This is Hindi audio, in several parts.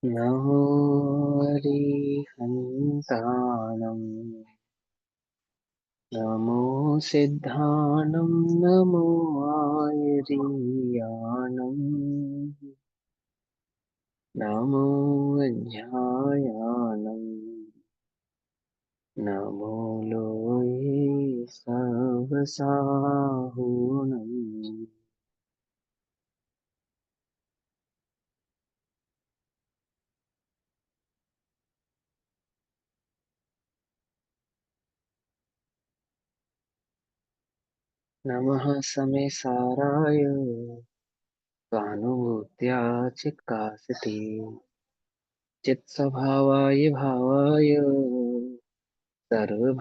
नमो अरिहन्ताणम् नमो सिद्धाणं नमो आयर्याणम् नमो अध्यायानम् नमो लोये सर्वसाहुनम् नमः समे साराय स्वानुभूत्या चित्कासते चित्स्वभावाय भावाय सर्वभावान्तरच्छिदे।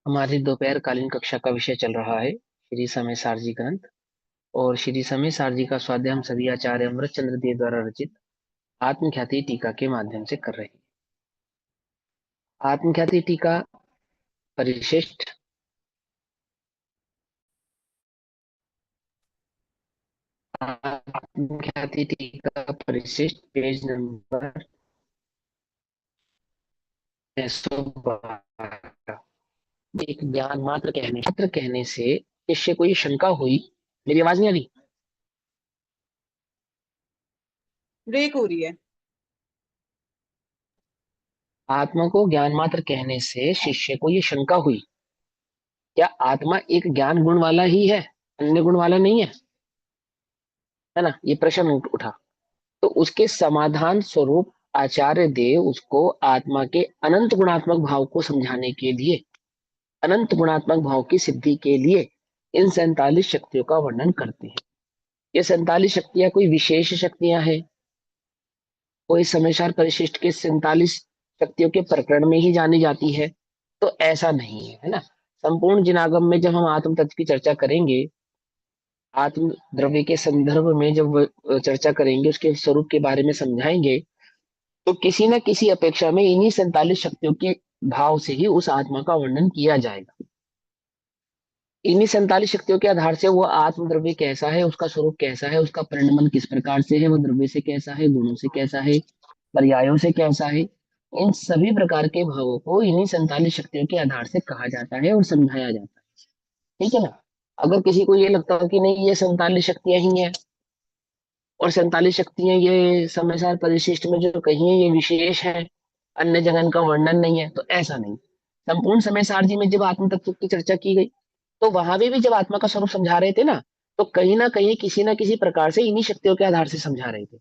हमारी दोपहर कालीन कक्षा का विषय चल रहा है श्री समय सारजी ग्रंथ। और श्री समय सारजी का स्वाध्याय हम सभी आचार्य अमृत चंद्र देव द्वारा रचित आत्मख्याति टीका के माध्यम से कर रहे हैं। आत्मख्याति टीका परिशिष्ट आत्मख्याति टीका परिशिष्ट पेज नंबर 612। एक ज्ञान मात्र कहने से शिष्य को ये शंका हुई। मेरी आवाज नहीं आ रही? ब्रेक हो रही है। आत्मा को ज्ञान मात्र कहने से शिष्य को ये शंका हुई, क्या आत्मा एक ज्ञान गुण वाला ही है, अन्य गुण वाला नहीं है ना? ये प्रश्न उठा। तो उसके समाधान स्वरूप आचार्य देव उसको आत्मा के अनंत गुणात्मक भाव को समझाने के लिए, अनंत गुणात्मक भाव की सिद्धि के लिए इन 47 शक्तियों का वर्णन करते हैं। ये 47 शक्तियां कोई विशेष शक्तियां हैं, कोई समयसार परिशिष्ट के 47 शक्तियों के प्रकरण में ही जानी जाती है? तो ऐसा नहीं है, है ना? संपूर्ण जिनागम में जब हम आत्म तत्व की चर्चा करेंगे, आत्म द्रव्य के संदर्भ में जब चर्चा करेंगे, उसके स्वरूप के बारे में समझाएंगे, तो किसी न किसी अपेक्षा में इन्हीं 47 शक्तियों के भाव से ही उस आत्मा का वर्णन किया जाएगा। इन्हीं 47 शक्तियों के आधार से वो आत्म द्रव्य कैसा है, उसका स्वरूप कैसा है, उसका परिणमन किस प्रकार से है, वो द्रव्य से कैसा है, गुणों से कैसा है, पर्यायों से कैसा है, इन सभी प्रकार के भावों को इन्हीं 47 शक्तियों के आधार से कहा जाता है और समझाया जाता है। ठीक है ना? अगर किसी को ये लगता हो कि नहीं, ये 47 शक्तियां ही हैं और 47 शक्तियां ये समय सार परिशिष्ट में जो कही है ये विशेष है, अन्य जगह इनका वर्णन नहीं है, तो ऐसा नहीं। संपूर्ण समय सार जी में जब आत्म तत्व की चर्चा की गई, तो वहां भी जब आत्मा का स्वरूप समझा रहे थे ना, तो कहीं ना कहीं किसी ना किसी प्रकार से इन्हीं शक्तियों के आधार से समझा रहे थे।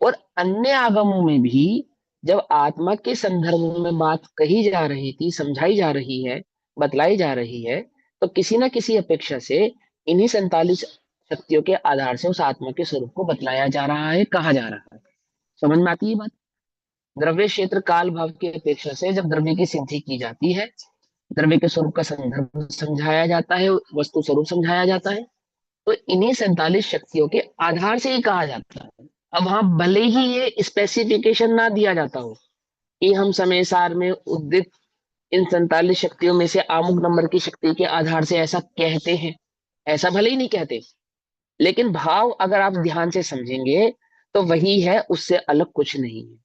और अन्य आगमों में भी जब आत्मा के संदर्भ में बात कही जा रही थी, समझाई जा रही है, बतलाई जा रही है, तो किसी न किसी अपेक्षा से इन्हीं 47 शक्तियों के आधार से उस आत्मा के स्वरूप को बतलाया जा रहा है, कहा जा रहा है। समझ में आती है बात? द्रव्य क्षेत्र काल भाव की अपेक्षा से जब द्रव्य की सिद्धि की जाती है, द्रव्य के स्वरूप का संदर्भ समझाया जाता है, वस्तु स्वरूप समझाया जाता है, तो इन्हीं 47 शक्तियों के आधार से ही कहा जाता है। अब हाँ, भले ही ये स्पेसिफिकेशन ना दिया जाता हो कि हम समय सार में उद्दित इन 47 शक्तियों में से अमुक नंबर की शक्ति के आधार से ऐसा कहते हैं, ऐसा भले ही नहीं कहते, लेकिन भाव अगर आप ध्यान से समझेंगे तो वही है, उससे अलग कुछ नहीं है।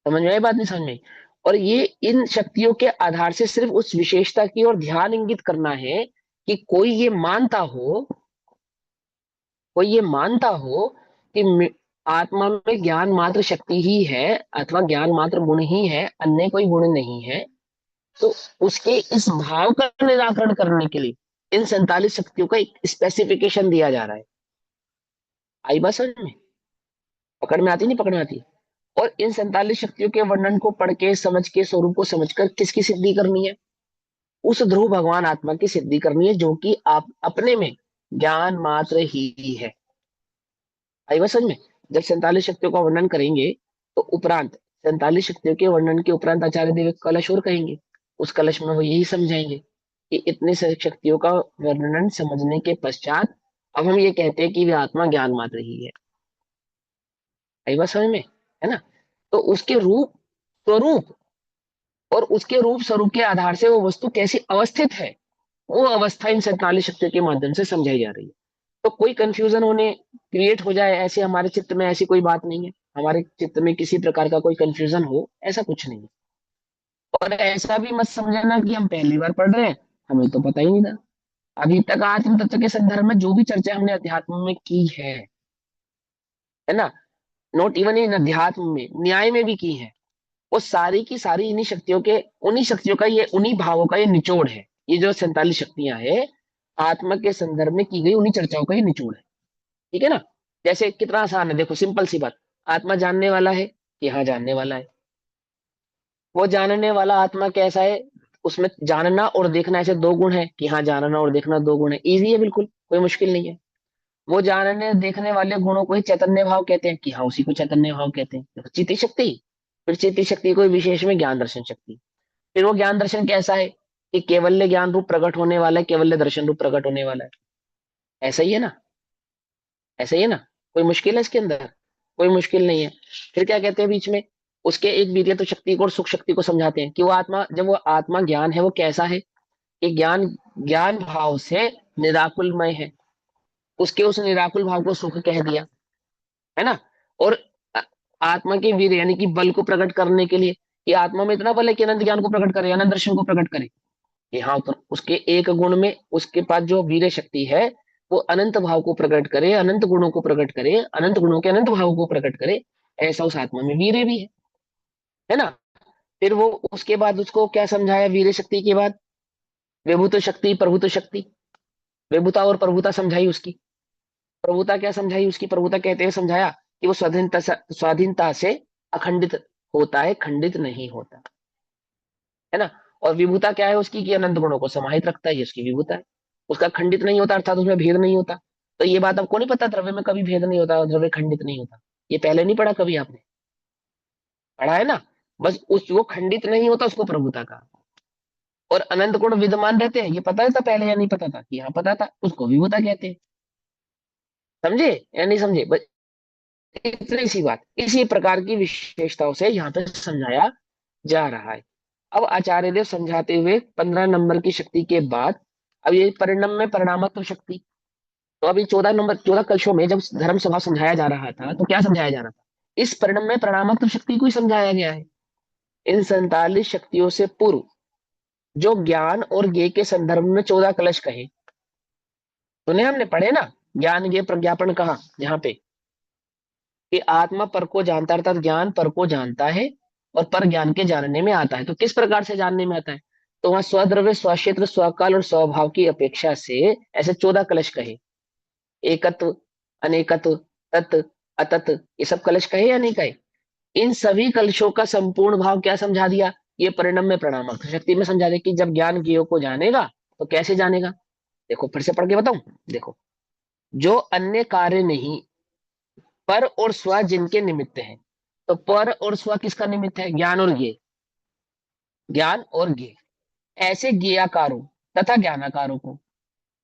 समझ में आई बात? नहीं समझ में? और ये इन शक्तियों के आधार से सिर्फ उस विशेषता की ओर ध्यान इंगित करना है कि कोई ये मानता हो कि आत्मा में ज्ञान मात्र शक्ति ही है अथवा ज्ञान मात्र गुण ही है, अन्य कोई गुण नहीं है, तो उसके इस भाव का निराकरण करने के लिए इन 47 शक्तियों का एक स्पेसिफिकेशन दिया जा रहा है। आई बात समझ में? पकड़ में आती नहीं पकड़ में आती? और इन 47 शक्तियों के वर्णन को पढ़ के समझ के स्वरूप को समझकर किसकी सिद्धि करनी है? उस ध्रुव भगवान आत्मा की सिद्धि करनी है, जो कि आप अपने में ज्ञान मात्र ही है। आई बात समझ में? जब 47 शक्तियों का वर्णन करेंगे तो उपरांत 47 शक्तियों के वर्णन के उपरांत आचार्य देव एक कलश और कहेंगे। उस कलश में वो यही समझाएंगे कि इतने सारी शक्तियों का वर्णन समझने के पश्चात अब हम ये कहते हैं कि वे आत्मा ज्ञान मात्र ही है। आई बात समझ में? है ना? तो उसके रूप स्वरूप और उसके रूप स्वरूप के आधार से वो वस्तु कैसी अवस्थित है, वो अवस्था इन 47 शक्तियों के माध्यम से समझाई जा रही है। तो कोई कंफ्यूजन होने क्रिएट हो जाए ऐसे हमारे चित्त में, ऐसी कोई बात नहीं है। हमारे चित्त में किसी प्रकार का कोई कंफ्यूजन हो, ऐसा कुछ नहीं है। और ऐसा भी मत समझना कि हम पहली बार पढ़ रहे हैं, हमें तो पता ही नहीं था। अभी तक आत्म तत्व के संदर्भ में जो भी चर्चा हमने अध्यात्म में की है ना, नॉट इवन इन अध्यात्म में, न्याय में भी की है, वो सारी की सारी इन्हीं शक्तियों के, उन्हीं शक्तियों का, ये उन्हीं भावों का ये निचोड़ है। ये जो 47 शक्तियां है आत्मा के संदर्भ में की गई उन्हीं चर्चाओं का ये निचोड़ है। ठीक है ना? जैसे कितना आसान है, देखो सिंपल सी बात। आत्मा जानने वाला है कि हाँ जानने वाला है। वो जानने वाला आत्मा कैसा है? उसमें जानना और देखना ऐसे दो गुण है कि हाँ जानना और देखना दो गुण है। इजी है, बिल्कुल कोई मुश्किल नहीं है। वो जानने देखने वाले गुणों को ही चैतन्य भाव कहते हैं कि हाँ उसी को चैतन्य भाव कहते हैं। देखो, चित्ती शक्ति, फिर चित्ती शक्ति को विशेष में ज्ञान दर्शन शक्ति। फिर वो ज्ञान दर्शन कैसा है कि केवल्य ज्ञान रूप प्रकट होने वाला है, केवल्य दर्शन रूप प्रकट होने वाला है। ऐसा ही है ना? ऐसा ही है ना? कोई मुश्किल है इसके अंदर? कोई मुश्किल नहीं है। फिर क्या कहते हैं बीच में, उसके एक वीर्य तो शक्ति को और सुख शक्ति को समझाते हैं कि वो आत्मा, जब वो आत्मा ज्ञान है वो कैसा है कि ज्ञान ज्ञान भाव से निराकुलमय है। उसके उस निराकुल भाव को सुख कह दिया, है ना? और आ- आत्मा के वीर यानी कि बल को प्रकट करने के लिए, कि आत्मा में इतना बल है कि अनंत ज्ञान को प्रकट करे, अनंत दर्शन को प्रकट करे। कि हाँ तो उसके एक गुण में उसके पास जो वीर शक्ति है वो अनंत भाव को प्रकट करे, अनंत गुणों को प्रकट करे, अनंत गुणों के अनंत भाव को प्रकट करे। ऐसा उस आत्मा में वीर भी है ना? फिर वो उसके बाद उसको क्या समझाया वीर शक्ति के बाद? विभूत शक्ति, प्रभुत शक्ति। विभुता और प्रभुता समझाई उसकी। प्रभुता क्या समझाई उसकी? प्रभुता कहते हुए समझाया कि वो स्वाधीनता से अखंडित होता है, खंडित नहीं होता, है ना? और विभुता क्या है उसकी? कि अनंत गुणों को समाहित रखता है, ये उसकी विभुता है। उसका खंडित नहीं होता अर्थात उसमें भेद नहीं होता। तो ये बात आपको नहीं पता, द्रव्य में कभी भेद नहीं होता, द्रव्य खंडित नहीं होता। ये पहले नहीं पढ़ा कभी आपने? पढ़ा है ना? बस उस वो खंडित नहीं होता उसको प्रभुता का। और अनंत गुण विद्यमान रहते हैं, ये पता था पहले या नहीं पता था? कि हाँ पता था, उसको विभुता कहते हैं। समझे या नहीं समझे? बस इतनी सी बात, इसी प्रकार की विशेषताओं से यहाँ पे समझाया जा रहा है। अब आचार्य देव समझाते हुए 15 नंबर की शक्ति के बाद अब ये परिणम में परिणामत्व शक्ति। तो अभी 14 नंबर 14 कलशों में जब धर्म स्वभाव समझाया जा रहा था तो क्या समझाया जा रहा था? इस परिणम में परिणामत्व शक्ति को ही समझाया गया है। इन 47 शक्तियों से पूर्व जो ज्ञान और ज्ञे के संदर्भ में 14 कलश कहे, सुने हमने, पढ़े ना? ज्ञान ज्ञे प्रज्ञापन कहा जहां पे कि आत्मा पर को जानता है, अर्थात ज्ञान पर को जानता है और पर ज्ञान के जानने में आता है। तो किस प्रकार से जानने में आता है? तो वहां स्वद्रव्य, स्वक्षेत्र, स्वकाल और स्वभाव की अपेक्षा से ऐसे 14 कलश कहे। एकत्व, अनेकत्व, तत्, अतत्, ये सब कलश कहे या नहीं कहे? इन सभी कलशों का संपूर्ण भाव क्या समझा दिया? ये परिणम में प्रणामक शक्ति में समझा दिया कि जब ज्ञान ज्ञेय को जानेगा तो कैसे जानेगा? देखो फिर से पढ़ के बताऊं। देखो, जो अन्य कार्य नहीं, पर और स्व जिनके निमित्त है। तो पर और स्व किसका निमित्त है? ज्ञान और ज्ञेय। ज्ञान और ज्ञेय, ऐसे ज्ञेयाकारों तथा ज्ञानाकारों को।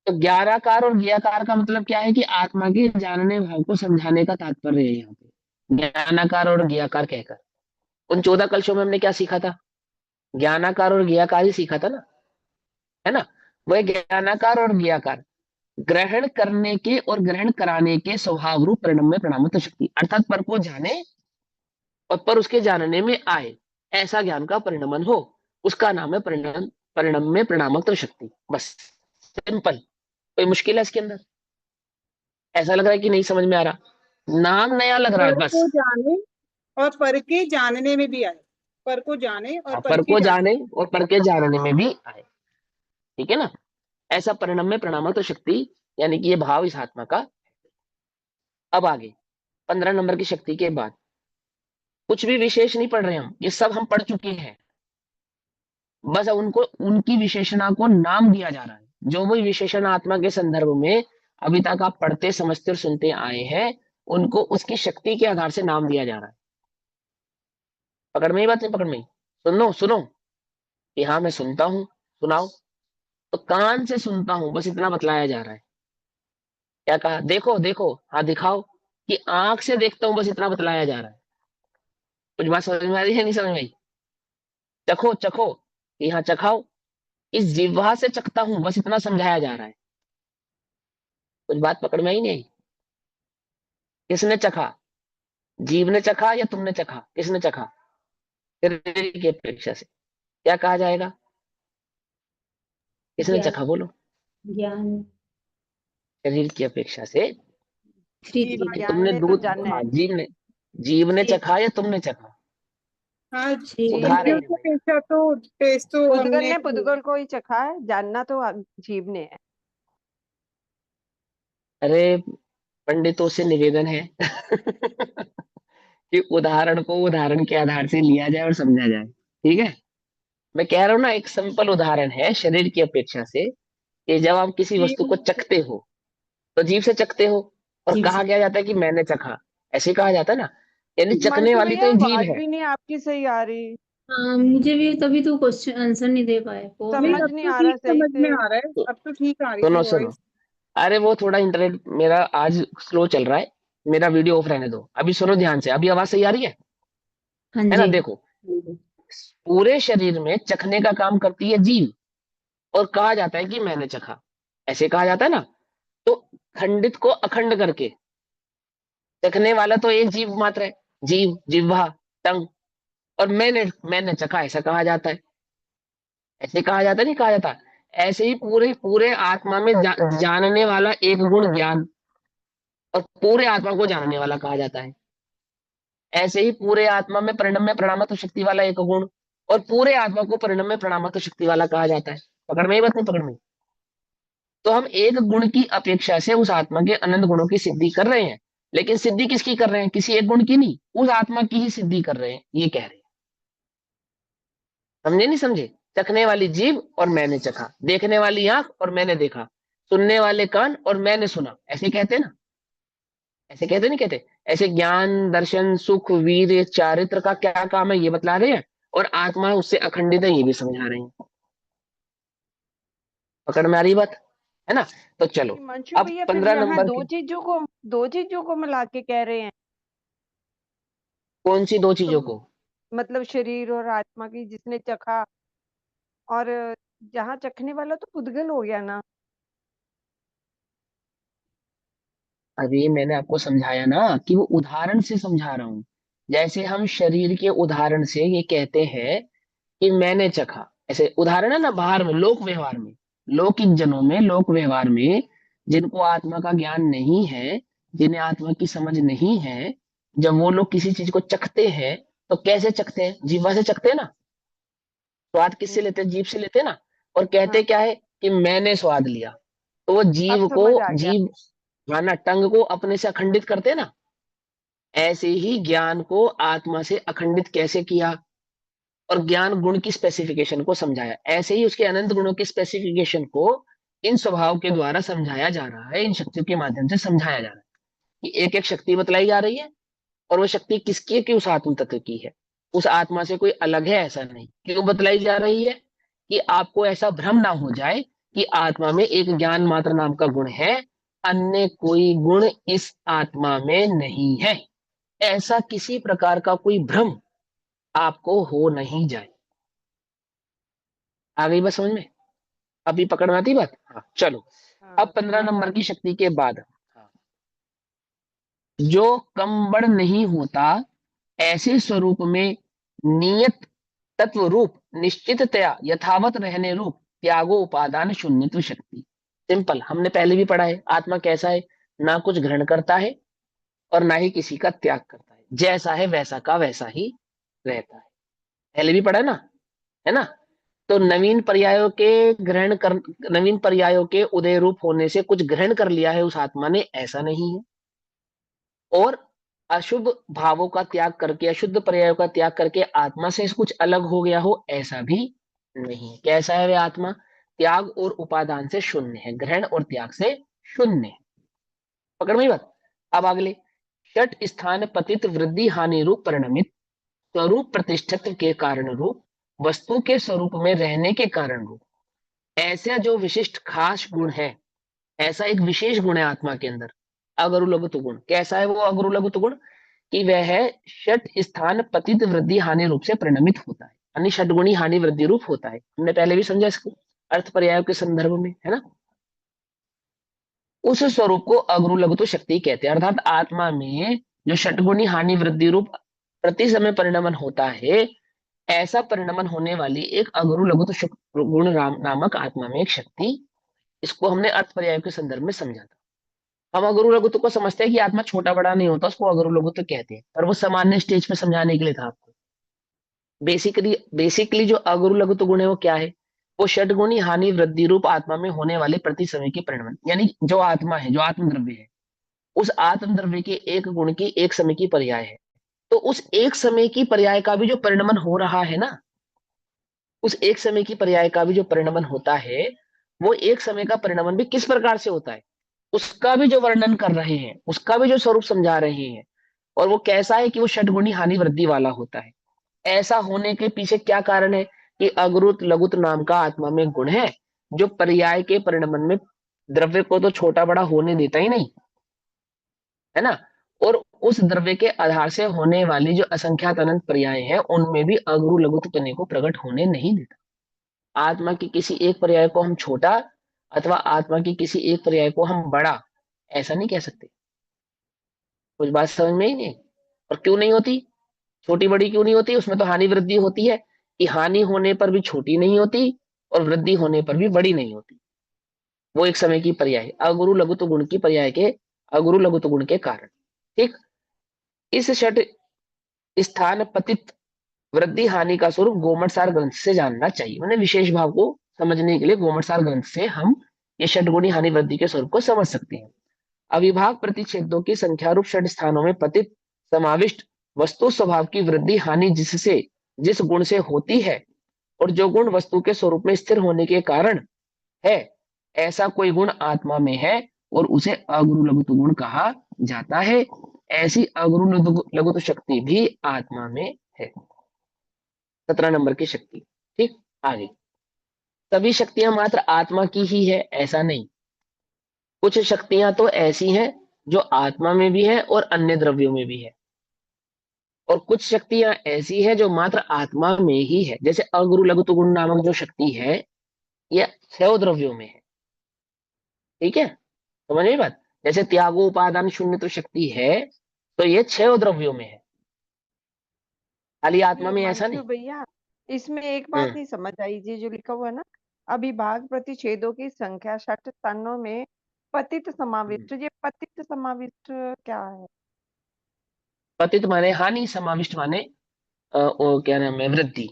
तो ज्ञानाकार और ज्ञेयाकार का मतलब क्या है? कि आत्मा के जानने भाव को समझाने का तात्पर्य है यहाँ पे, ज्ञानाकार और ज्ञेयाकार कहकर। उन 14 कलशों में हमने क्या सीखा था? ज्ञानाकार और ज्ञेयाकार ही सीखा था ना, है ना? वह ज्ञानाकार और ज्ञेयाकार ग्रहण करने के और ग्रहण कराने के स्वभाव रूप परिणाम में प्रणामत्व शक्ति, अर्थात पर को जाने और पर उसके जानने में आए, ऐसा ज्ञान का परिणमन हो, उसका नाम है परिणाम, परिणाम में परिणामत्व शक्ति। बस सिंपल। कोई मुश्किल है इसके अंदर? ऐसा लग रहा है कि नहीं समझ में आ रहा? नाम नया लग रहा है पर बस। को जाने और पर के जानने में भी आए। पर को जाने और हाँ, पर पर के को जानने। जाने और पर के जानने में भी आए। ठीक है ना? ऐसा परिणाम में परिणामत्व शक्ति, यानी कि ये भाव इस आत्मा का। अब आगे 15 नंबर की शक्ति के बाद कुछ भी विशेष नहीं पढ़ रहे हम, ये सब हम पढ़ चुके हैं। बस अब उनको, उनकी विशेषणा को नाम दिया जा रहा है। जो भी विशेषण आत्मा के संदर्भ में अभी तक आप पढ़ते समझते और सुनते आए हैं, उनको उसकी शक्ति के आधार से नाम दिया जा रहा है। पकड़ में ही बात, नहीं पकड़ में ही? सुनो सुनो, कि हाँ मैं सुनता हूँ, सुनाओ। तो कान से सुनता हूं, बस इतना बतलाया जा रहा है। क्या कहा? देखो देखो, हाँ दिखाओ। कि आंख से देखता हूं, बस इतना बतलाया जा रहा है। कुछ बात समझ में आ रही है, नहीं समझ में आई? चखो चखो, कि हाँ चखाओ। इस जिह्वा से चखता हूं, बस इतना समझाया जा रहा है। कुछ बात पकड़ में आई नहीं आई? किसने चखा? जीव ने चखा या तुमने चखा? किसने चखा? शरीर की अपेक्षा से क्या कहा जाएगा? किसने ज्ञान। चखा, बोलो। ज्ञान। शरीर की अपेक्षा से। खरीद जीव के आ तो गया। तुमने जानने तो दूध, जाने हाँ है। जीव ने जीव। चखा या तुमने चखा? हाँ, जीव जीव इंद्रियों ने। उदाहरण है की भाई। अपेक्षा तो टेस्ट तो पुद्गल हमने ने पुद्गल को ही चखा है, जानना तो जीव ने है। अरे पंडितों से निवेदन है कि उदाहरण को उदाहरण के आधार से लिया जाए और समझा जाए, ठीक है? मैं कह रहा हूं ना, एक सिंपल उदाहरण है शरीर की अपेक्षा से, कि जब आप किसी वस्तु को जीव। चखते हो, तो जीभ से चखते हो, और जीव कहा से। क्या जाता है कि मैंने चखा, ऐसे ही कहा जाता है ना। यानी चखने हिमांशु वाली तो भैया, एक जीव आवाज है। भी नहीं आपकी सही आ रही। हाँ, मुझे भी तभी तो क्वेश्चन आंसर नहीं दे पाए वो नहीं, मैं। समझ अब नहीं तो आ रहा ठीक सही समझ में से। आ रहा है, तो अब तो ठीक आ रही है सुनो सुनो, वॉइस। अरे वो थोड़ा इंटरनेट मेरा आज स्लो चल रहा है। मेरा वीडियो ऑफ रहने दो, अभी सुनो ध्यान से। अभी आवाज सही आ रही हाँ है ना? जी। देखो, पूरे शरीर में चखने का काम करती है जीभ, और कहा जाता है कि मैंने चखा, ऐसे कहा जाता है ना। तो खंडित को अखंड करके, चखने वाला तो एक जीव मात्र है, जीव, जिह्वा, टंग। और मैंने चखा, ऐसा कहा जाता है। ऐसे कहा जाता है, नहीं कहा जाता? ऐसे ही पूरे पूरे आत्मा में जानने वाला एक गुण ज्ञान, और पूरे आत्मा को जानने वाला कहा जाता है। ऐसे ही पूरे आत्मा में परिणम्य प्रणामत्व शक्ति वाला एक गुण, और पूरे आत्मा को परिणम्य प्रणामत्व शक्ति वाला कहा जाता है। पकड़ में ही बात, नहीं पकड़ में? तो हम एक गुण की अपेक्षा से उस आत्मा के अनंत गुणों की सिद्धि कर रहे हैं। लेकिन सिद्धि किसकी कर रहे हैं? किसी एक गुण की नहीं, उस आत्मा की ही सिद्धि कर रहे हैं, ये कह रहे हैं। समझे नहीं समझे? चखने वाली जीभ और मैंने चखा, देखने वाली आंख और मैंने देखा, सुनने वाले कान और मैंने सुना, ऐसे कहते हैं ना? ऐसे कहते नहीं कहते? ऐसे ज्ञान दर्शन सुख वीर चारित्र का क्या काम है, ये बतला रहे हैं। और आत्मा उससे अखंडित है, ये भी समझा रहे हैं। पकड़ में आ रही बात, है ना? तो चलो, हिमांशु अब भैया, फिर 15 यहाँ नंबर की। दो चीजों को मिला के कह रहे हैं। कौन सी दो तो चीजों को? मतलब शरीर और आत्मा की, जिसने चखा, और जहाँ चखने वाला तो पुद्गल हो गया ना। अभी मैंने आपको समझाया ना, कि वो उदाहरण से समझा रहा हूं। जैसे हम शरीर के उदाहरण से ये कहते हैं कि मैंने चखा, ऐसे उदाहरण है ना, बाहर में लोक व्यवहार में, लौकिक जनों में, लोक व्यवहार में, जिनको आत्मा का ज्ञान नहीं है, जिन्हें आत्मा की समझ नहीं है, जब वो लोग किसी चीज को चखते हैं, तो कैसे चखते हैं? जीवा से चखते हैं ना। स्वाद किससे लेते हैं? जीभ से लेते हैं ना। और कहते हाँ, क्या है कि मैंने स्वाद लिया। तो वो अब जीव को, समझ आ गया। जीव, माना टंग को अपने से अखंडित करते हैं ना। ऐसे ही ज्ञान को आत्मा से अखंडित कैसे किया, और ज्ञान गुण की स्पेसिफिकेशन को समझाया। ऐसे ही उसके अनंत गुणों की स्पेसिफिकेशन को इन स्वभाव के द्वारा समझाया जा रहा है, इन शक्तियों के माध्यम से समझाया जा रहा है। कि एक एक शक्ति बतलाई जा रही है, और वो शक्ति किसकी है? कि उस आत्म तत्व की है, उस आत्मा से कोई अलग है, ऐसा नहीं। क्यों बतलाई जा रही है? कि आपको ऐसा भ्रम ना हो जाए कि आत्मा में एक ज्ञान मात्र नाम का गुण है, अन्य कोई गुण इस आत्मा में नहीं है। ऐसा किसी प्रकार का कोई भ्रम आपको हो नहीं जाए। आ गई बस समझ में? अभी पकड़ में आती बात? हाँ चलो। हाँ, अब 15 समझ आ नंबर की गई। शक्ति के बाद, हाँ, जो कम बड़ नहीं होता, ऐसे स्वरूप में नियत तत्व रूप निश्चिततया यथावत रहने रूप त्यागो उपादान शून्यत्व शक्ति। सिंपल, हमने पहले भी पढ़ा है। आत्मा कैसा है? ना कुछ ग्रहण करता है, और ना ही किसी का त्याग करता है। जैसा है वैसा का वैसा ही रहता है। पहले भी पढ़ा है ना, है ना? तो नवीन पर्यायों के उदय रूप होने से कुछ ग्रहण कर लिया है उस आत्मा ने, ऐसा नहीं है। और अशुभ भावों का त्याग करके, अशुद्ध पर्यायों का त्याग करके आत्मा से कुछ अलग हो गया हो, ऐसा भी नहीं है। कैसा है वे आत्मा? त्याग और उपादान से शून्य है, ग्रहण और त्याग से शून्य है। पकड़ में बात? अब अगले, षट स्थान पतित वृद्धि हानि रूप परिणमित। स्वरूप प्रतिष्ठित्व के कारण रूप, वस्तु के स्वरूप में रहने के कारण रूप, ऐसा जो विशिष्ट खास गुण है, ऐसा एक विशेष गुण है आत्मा के अंदर, अगरु लघुत्व गुण। कैसा है वो अगरु लघुत्व गुण? कि वह है षट स्थान पतित वृद्धि हानि रूप से परिणमित होता है, यानी षटगुणी हानि वृद्धि रूप होता है। हमने पहले भी समझा इसको अर्थ पर्याय के संदर्भ में, है ना। उस स्वरूप को अगरु लघुत्व शक्ति कहते हैं, अर्थात आत्मा में जो षटगुणी हानि वृद्धि रूप प्रति समय परिणमन होता है, ऐसा परिणमन होने वाली एक अगरु लघुत्व गुण नामक आत्मा में एक शक्ति, इसको हमने अर्थ पर्याय के संदर्भ में समझा था। हम अगरु लघुत्व को समझते हैं कि आत्मा छोटा बड़ा नहीं होता, उसको अगरु लघुत्व कहते हैं, पर वो सामान्य स्टेज पे समझाने के लिए था आपको। बेसिकली जो अगरु लघुत्व गुण है वो क्या है? वो षटगुणी हानि वृद्धि रूप आत्मा में होने वाले प्रति समय के परिणमन, यानी जो आत्मा है, जो आत्म द्रव्य है, उस आत्म द्रव्य के एक गुण की एक समय की पर्याय है। तो उस एक समय की पर्याय का भी जो परिणमन हो रहा है ना, उस एक समय की पर्याय का भी जो परिणमन होता है, वो एक समय का परिणमन भी किस प्रकार से होता है, उसका भी जो वर्णन कर रहे हैं, उसका भी जो स्वरूप समझा रहे हैं। और वो कैसा है कि वो षटगुणी हानि वृद्धि वाला होता है। ऐसा होने के पीछे क्या कारण है? कि अगरुत लघुत नाम का आत्मा में गुण है, जो पर्याय के परिणमन में द्रव्य को तो छोटा बड़ा होने देता ही नहीं, है ना। और उस द्रव्य के आधार से होने वाली जो असंख्यात अनंत पर्याय हैं, उनमें भी अगरु लघुत्व तने को प्रकट होने नहीं देता। आत्मा की किसी एक पर्याय को हम छोटा अथवा आत्मा की किसी एक पर्याय को हम बड़ा ऐसा नहीं कह सकते। कुछ बात समझ में ही नहीं। और क्यों नहीं होती? छोटी बड़ी क्यों नहीं होती? उसमें तो हानि वृद्धि होती है, कि हानि होने पर भी छोटी नहीं होती और वृद्धि होने पर भी बड़ी नहीं होती। वो एक समय की पर्याय, अगुरु लघुत्व गुण की पर्याय के, अगुरु लघुत्व गुण के कारण। ठीक। इस षट स्थान पतित वृद्धि हानि का स्वरूप गोमटसार ग्रंथ से जानना चाहिए। मैंने विशेष भाव को समझने के लिए गोमटसार ग्रंथ से हम ये षटगुणी हानि वृद्धि के स्वरूप को समझ सकते हैं। अविभाग प्रतिच्छेदों की संख्या रूप षट स्थानों में पतित समाविष्ट वस्तु स्वभाव की वृद्धि हानि जिससे, जिस गुण से होती है, और जो गुण वस्तु के स्वरूप में स्थिर होने के कारण है, ऐसा कोई गुण आत्मा में है और उसे अगुरु लघुत्व गुण कहा जाता है। ऐसी अगुरु लघुत्व शक्ति भी आत्मा में है। 17 नंबर की शक्ति। ठीक। आगे, सभी शक्तियां मात्र आत्मा की ही है ऐसा नहीं। कुछ शक्तियां तो ऐसी हैं जो आत्मा में भी है और अन्य द्रव्यों में भी है, और कुछ शक्तियां ऐसी है जो मात्र आत्मा में ही है। जैसे अगुरु लघुत्व गुण नामक जो शक्ति है, यह 6 द्रव्यों में है। ठीक है, समझ में बात? जैसे त्यागो उपादान शून्य तो शक्ति है, तो ये 6 द्रव्यों में है, खाली आत्मा में ऐसा नहीं। हिमांशु भैया, इसमें एक बात हम्म नहीं समझ आई जी, जो लिखा हुआ है ना, अभिभाग प्रतिच्छेदों की संख्या षट स्थानों में पतित समाविष्ट, ये पतित समाविष्ट क्या है? पतित माने हानि, समाविष्ट माने वो क्या नाम है, वृद्धि।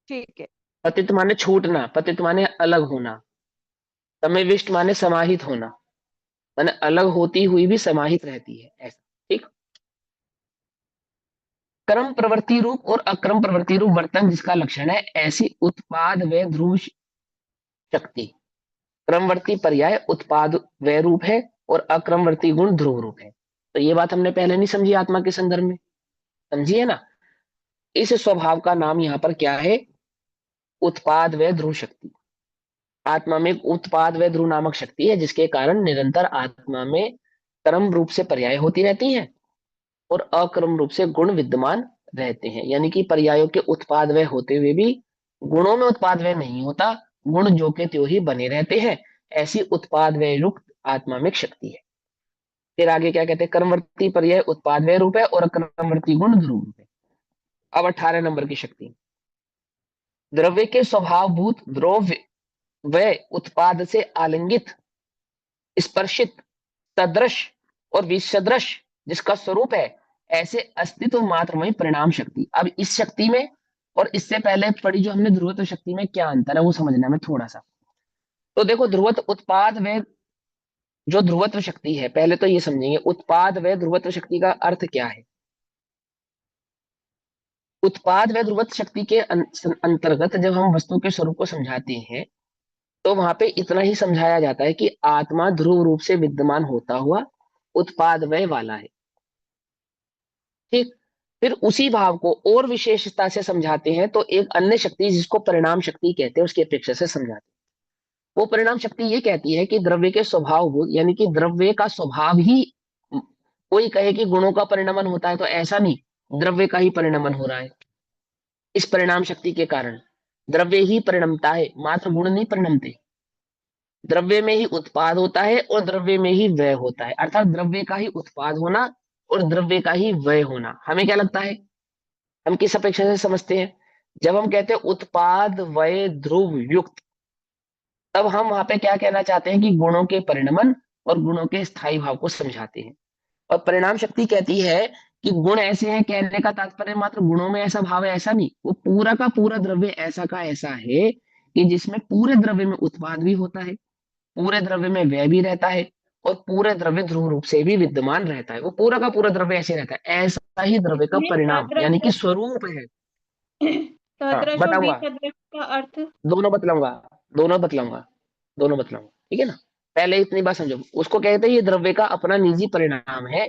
ठीक है। पतित माने छूटना, पतित माने अलग होना, समाविष्ट माने समाहित होना, माने अलग होती हुई भी समाहित रहती है, ऐसा। ठीक। क्रम प्रवृत्ति रूप और अक्रम प्रवृत्ति रूप वर्तन जिसका लक्षण है, ऐसी उत्पाद व ध्रुव शक्ति। क्रमवर्ती पर्याय उत्पाद व रूप है और अक्रमवर्ती गुण ध्रुव रूप है। तो ये बात हमने पहले नहीं समझी आत्मा के संदर्भ में, समझिए ना। इस स्वभाव का नाम यहाँ पर क्या है? उत्पाद व ध्रुव शक्ति। आत्मा में एक उत्पाद व ध्रुव नामक शक्ति है, जिसके कारण निरंतर आत्मा में क्रम रूप से पर्याय होती रहती है और अक्रम रूप से गुण विद्यमान रहते हैं। यानी कि पर्यायों के उत्पाद व होते हुए भी गुणों में उत्पाद व नहीं होता, गुण जो के त्यों ही बने रहते हैं। ऐसी उत्पाद व युक्त आत्मा में एक शक्ति है। फिर आगे क्या कहते हैं? कर्मवर्ती पर्याय उत्पाद व रूप है और अक्रमवर्ती गुण ध्रुव रूप है। अब 18 नंबर की शक्ति, द्रव्य के स्वभावभूत द्रव्य व उत्पाद से आलिंगित, स्पर्शित, सदृश और विसदृश जिसका स्वरूप है, ऐसे अस्तित्व मात्र में परिणाम शक्ति। अब इस शक्ति में और इससे पहले पढ़ी जो हमने ध्रुवत्व शक्ति में क्या अंतर है वो समझना में थोड़ा सा। तो देखो, ध्रुवत्व उत्पाद व जो ध्रुवत्व शक्ति है, पहले तो ये समझेंगे उत्पाद व ध्रुवत्व शक्ति का अर्थ क्या है। उत्पाद व ध्रुवत्व शक्ति के अंतर्गत जब हम वस्तु के स्वरूप को समझाते हैं, तो वहां पे इतना ही समझाया जाता है कि आत्मा ध्रुव रूप से विद्यमान होता हुआ उत्पाद वय वाला है। ठीक। फिर उसी भाव को और विशेषता से समझाते हैं तो एक अन्य शक्ति जिसको परिणाम शक्ति कहते हैं उसकी अपेक्षा से समझाते हैं। वो परिणाम शक्ति ये कहती है कि द्रव्य के स्वभाव यानी कि द्रव्य का स्वभाव ही, कोई कहे कि गुणों का परिणमन होता है तो ऐसा नहीं, द्रव्य का ही परिणमन हो रहा है। इस परिणाम शक्ति के कारण द्रव्य ही परिणमता है, मात्र गुण नहीं परिणमते। द्रव्य में ही उत्पाद होता है और द्रव्य में ही व्यय होता है, अर्थात द्रव्य का ही उत्पाद होना और द्रव्य का ही व्यय होना। हमें क्या लगता है, हम किस अपेक्षा से समझते हैं? जब हम कहते हैं उत्पाद व्यय ध्रुव युक्त, तब हम वहां पे क्या कहना चाहते हैं कि गुणों के परिणमन और गुणों के स्थायी भाव को समझाते हैं। और परिणाम शक्ति कहती है कि गुण ऐसे हैं, कहने का तात्पर्य मात्र गुणों में ऐसा भाव है ऐसा नहीं, वो पूरा का पूरा द्रव्य ऐसा का ऐसा है कि जिसमें पूरे द्रव्य में उत्पाद भी होता है, पूरे द्रव्य में व्यय भी रहता है और पूरे द्रव्य ध्रुव रूप से भी विद्यमान रहता है। वो पूरा का पूरा द्रव्य ऐसे रहता है, ऐसा ही द्रव्य का इसमें परिणाम यानी कि सदृश स्वरूप है। हाँ सदृश और बताऊंगा, विसदृश का अर्थ। दोनों बतलाऊंगा, दोनों बतलाऊंगा, दोनों बतलाऊंगा, ठीक है ना। पहले इतनी बात समझो, उसको कहते हैं ये द्रव्य का अपना निजी परिणाम है,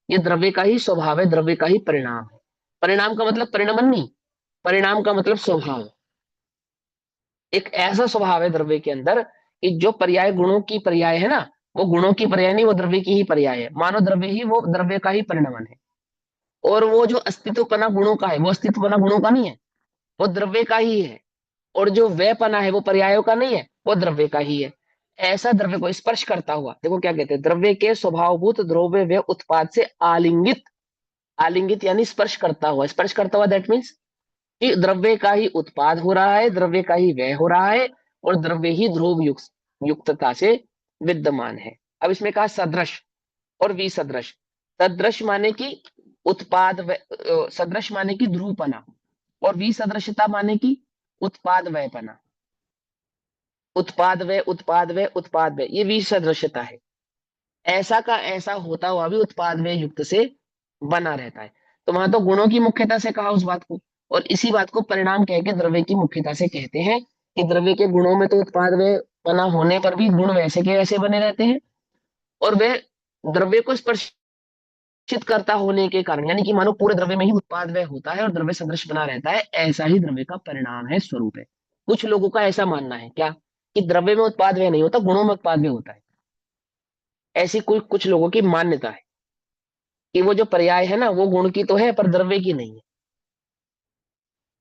ये द्रव्य का ही स्वभाव है, द्रव्य का ही परिणाम है। परिणाम का मतलब परिणमन नहीं, परिणाम का मतलब स्वभाव। एक ऐसा स्वभाव है द्रव्य के अंदर कि जो पर्याय गुणों की पर्याय है ना, वो गुणों की पर्याय नहीं, वो द्रव्य की ही पर्याय है। मानो द्रव्य ही वो द्रव्य का ही परिणमन है। और वो जो अस्तित्वपना गुणों का है, वो अस्तित्वपना गुणों का नहीं है, वो द्रव्य का ही है। और जो व्ययपना है वो पर्यायों का नहीं है, वो द्रव्य का ही है। ऐसा द्रव्य को स्पर्श करता हुआ, देखो क्या कहते हैं, द्रव्य के स्वभावभूत द्रव्य व्यय उत्पाद से आलिंगित, आलिंगित यानी स्पर्श करता हुआ, स्पर्श करता हुआ दैट मीन्स कि द्रव्य का ही उत्पाद हो रहा है, द्रव्य का ही व्यय हो रहा है और द्रव्य ही ध्रुव युक्तता से विद्यमान है। अब इसमें कहा सदृश और विसदृश। सदृश माने कि उत्पाद सदृश माने कि ध्रुवपना और विसदृशता माने कि उत्पाद व्ययपना। उत्पाद व्यय उत्पाद व्यय उत्पाद व्यय, ये विसदृशता है। ऐसा का ऐसा होता हुआ भी उत्पाद व्यय युक्त से बना रहता है। तो वहां तो गुणों की मुख्यता से कहा उस बात को, और इसी बात को परिणाम कह के द्रव्य की मुख्यता से कहते हैं कि द्रव्य के गुणों में तो उत्पाद व्यय बना होने पर भी गुण वैसे के वैसे बने रहते हैं, और वे द्रव्य को स्पर्शित करता होने के कारण, यानी कि मानो पूरे द्रव्य में ही उत्पाद व्यय होता है और द्रव्य सदृश बना रहता है, ऐसा ही द्रव्य का परिणाम है, स्वरूप है। कुछ लोगों का ऐसा मानना है क्या कि द्रव्य में उत्पाद व्यय नहीं होता, गुणों में उत्पाद व्यय होता है। ऐसी कोई कुछ लोगों की मान्यता है कि वो जो पर्याय है ना वो गुण की तो है पर द्रव्य की नहीं है।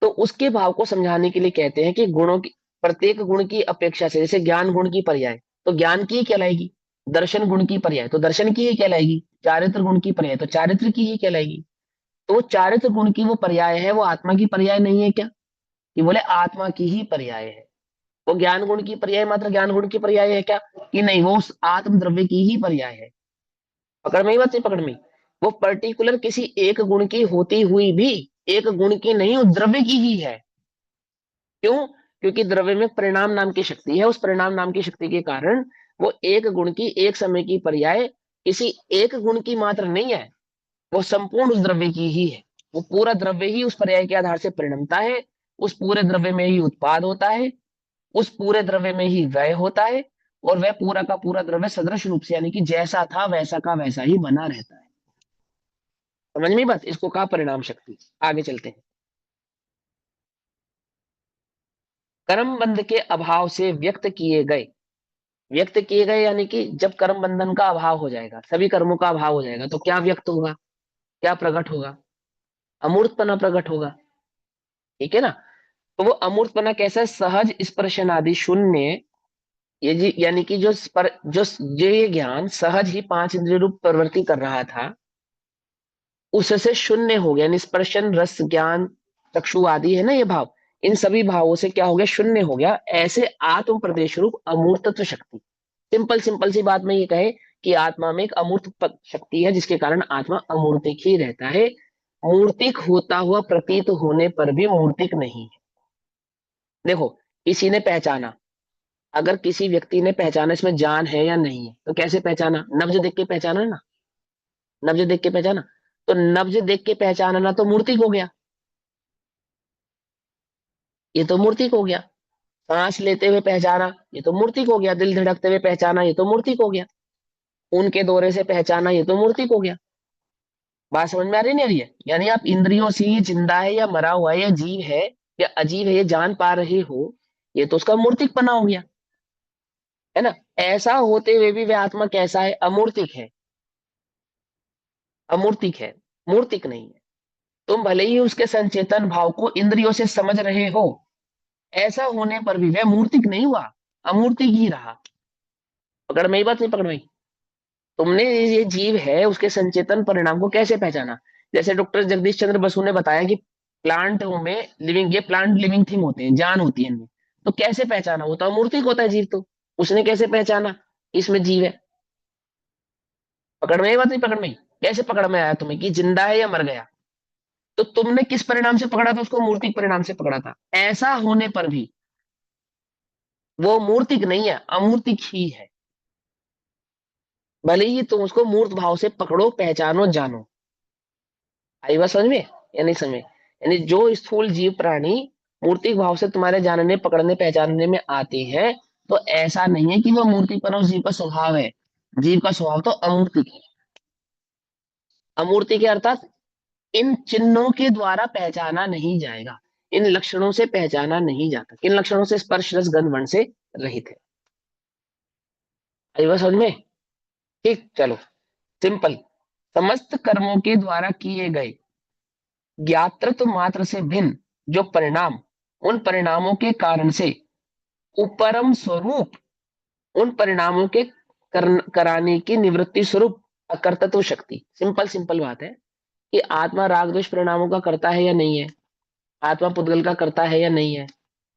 तो उसके भाव को समझाने के लिए कहते हैं कि गुणों की, प्रत्येक गुण की अपेक्षा से, जैसे ज्ञान गुण की पर्याय तो ज्ञान की ही कहलाएगी, दर्शन गुण की पर्याय तो दर्शन की ही कहलाएगी, चारित्र गुण की पर्याय तो चारित्र की ही कहलाएगी। तो वो चारित्र गुण की वो पर्याय है, वो आत्मा की पर्याय नहीं है क्या? कि बोले आत्मा की ही पर्याय है। वो ज्ञान गुण की पर्याय मात्र ज्ञान गुण की पर्याय है क्या? कि नहीं, वो उस आत्म द्रव्य की ही पर्याय है। पकड़ में ही बात नहीं, पकड़ में। वो पर्टिकुलर किसी एक गुण की होती हुई भी एक गुण की नहीं, उस द्रव्य की ही है। क्यों? क्योंकि द्रव्य में परिणाम नाम की शक्ति है, उस परिणाम नाम की शक्ति के कारण वो एक गुण की एक समय की पर्याय किसी एक गुण की मात्र नहीं है, वो संपूर्ण उस द्रव्य की ही है। वो पूरा द्रव्य ही उस पर्याय के आधार से परिणमता है, उस पूरे द्रव्य में ही उत्पाद होता है, उस पूरे द्रव्य में ही व्यय होता है, और वह पूरा का पूरा द्रव्य सदृश रूप से यानी कि जैसा था वैसा का वैसा ही बना रहता है। समझ में बात? इसको कहा परिणाम शक्ति। आगे चलते हैं। कर्म बंध के अभाव से व्यक्त किए गए यानी कि जब कर्म बंधन का अभाव हो जाएगा, सभी कर्मों का अभाव हो जाएगा, तो क्या व्यक्त होगा, क्या प्रकट होगा? अमूर्तपना प्रकट होगा, ठीक है ना। तो वो अमूर्तपना कैसा है? सहज स्पर्शन आदि शून्य, यानी कि जो ये ज्ञान सहज ही पांच इंद्रिय रूप प्रवृत्ति कर रहा था, उससे शून्य हो गया। निष्पर्शन रस ज्ञान चक्षु आदि है ना ये भाव, इन सभी भावों से क्या हो गया? शून्य हो गया। ऐसे आत्म प्रदेश रूप अमूर्तत्व शक्ति, सिंपल सिंपल सी बात में ये कहे कि आत्मा में एक अमूर्त शक्ति है जिसके कारण आत्मा अमूर्तिक ही रहता है। मूर्तिक होता हुआ प्रतीत होने पर भी मूर्तिक नहीं है। देखो, किसी ने पहचाना, अगर किसी व्यक्ति ने पहचाना इसमें जान है या नहीं है, तो कैसे पहचाना? नब्ज देख के पहचाना ना, नब्ज देख के पहचाना। तो नब्ज देख के पहचानना तो मूर्तिक हो गया, ये तो मूर्तिक हो गया। सांस लेते हुए पहचाना, ये तो मूर्तिक हो गया। दिल धड़कते हुए पहचाना, ये तो मूर्तिक हो गया। खून के दौरे से पहचाना, ये तो मूर्तिक हो गया। बात समझ में आ रही नहीं आ रही है? यानी आप इंद्रियों से ये जिंदा है या मरा हुआ है या जीव है या अजीब है ये जान पा रहे हो, ये तो उसका मूर्तिकपना हो गया, है ना? ऐसा होते हुए भी वह आत्मा कैसा है? अमूर्तिक है। अमूर्तिक है, मूर्तिक नहीं है। तुम भले ही उसके संचेतन भाव को इंद्रियों से समझ रहे हो, ऐसा होने पर भी वह मूर्तिक नहीं हुआ, अमूर्तिक ही रहा। पकड़ में ही बात नहीं पकड़ में ही? तुमने ये जीव है उसके संचेतन परिणाम को कैसे पहचाना? जैसे डॉक्टर जगदीश चंद्र बसु ने बताया कि प्लांटों में लिविंग, ये प्लांट लिविंग थिंग होते हैं, जान होती है इनमें। तो कैसे पहचाना? वो तो अमूर्तिक होता है जीव, तो उसने कैसे पहचाना इसमें जीव है? पकड़ में ही बात नहीं पकड़ में ही? कैसे पकड़ में आया तुम्हें कि जिंदा है या मर गया? तो तुमने किस परिणाम से पकड़ा था उसको? मूर्तिक परिणाम से पकड़ा था। ऐसा होने पर भी वो मूर्तिक नहीं है, अमूर्तिक ही है। भले ही तुम उसको मूर्त भाव से पकड़ो, पहचानो, जानो। आई बात समझ में या नहीं समझ में? यानी जो स्थूल जीव प्राणी मूर्तिक भाव से तुम्हारे जानने, पकड़ने, पहचानने में आते हैं, तो ऐसा नहीं है कि वो मूर्तिक उस जीव का स्वभाव है। जीव का स्वभाव तो अमूर्तिक है। अमूर्तिक है अर्थात इन चिन्हों के द्वारा पहचाना नहीं जाएगा, इन लक्षणों से पहचाना नहीं जाता। किन लक्षणों से? स्पर्श रस गंध वर्ण से रहित है। आई बात समझ में? ठीक, चलो सिंपल। समस्त कर्मों के द्वारा किए गए ज्ञातृत्व मात्र से भिन्न जो परिणाम, उन परिणामों के कारण से उपरम स्वरूप, उन परिणामों के कराने की निवृत्ति स्वरूप अकर्तृत्व शक्ति। सिंपल सिंपल बात है कि आत्मा राग द्वेष परिणामों का करता है या नहीं है? आत्मा पुद्गल का करता है या नहीं है?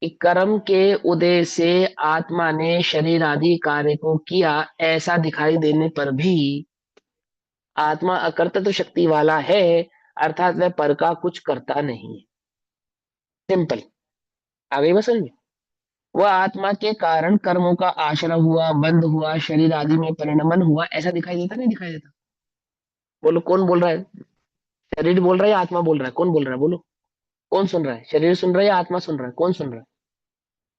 कि कर्म के उदय से आत्मा ने शरीर आदि कार्य को किया, ऐसा दिखाई देने पर भी आत्मा अकर्तृत्व शक्ति वाला है, अर्थात वह पर का कुछ करता नहीं है। सिंपल। आ गई बस समझ में? वह आत्मा के कारण कर्मों का आश्रय हुआ, बंध हुआ, शरीर आदि में परिणमन हुआ, ऐसा दिखाई देता नहीं दिखाई देता? बोलो कौन बोल रहा है? शरीर बोल रहा है या आत्मा बोल रहा है? कौन बोल रहा है बोलो? कौन सुन रहा है? शरीर सुन रहा है या आत्मा सुन रहा है? कौन सुन रहा है?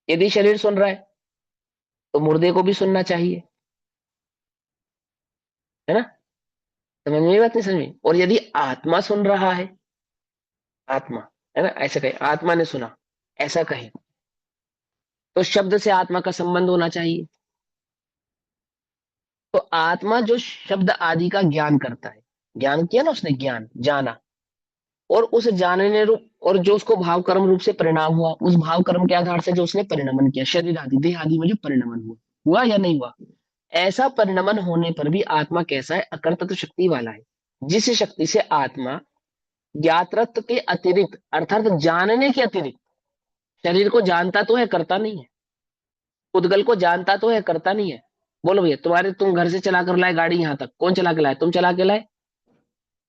यदि शरीर सुन रहा है तो मुर्दे को भी सुनना चाहिए, है ना? समझ में बात नहीं समझ में? और यदि आत्मा सुन रहा है, आत्मा, है ना, ऐसे कहे आत्मा ने सुना, ऐसा कहे, तो शब्द से आत्मा का संबंध होना चाहिए। तो आत्मा जो शब्द आदि का ज्ञान करता है, ज्ञान किया ना उसने, ज्ञान जाना, और उस जानने रूप और जो उसको भाव कर्म रूप से परिणाम हुआ, उस भाव कर्म के आधार से जो उसने परिणमन किया, शरीर आदि देह आदि में जो परिणमन हुआ, हुआ या नहीं हुआ? ऐसा परिणमन होने पर भी आत्मा कैसा है? अकर्तृत्व शक्ति वाला है। जिस शक्ति से आत्मा ज्ञातृत्व के अतिरिक्त, अर्थात जानने के अतिरिक्त, शरीर को जानता तो है, करता नहीं है। उद्गल को जानता तो है, करता नहीं है। बोलो भैया, तुम घर से चला कर लाए गाड़ी यहाँ तक, कौन चला के लाया? तुम चला के लाए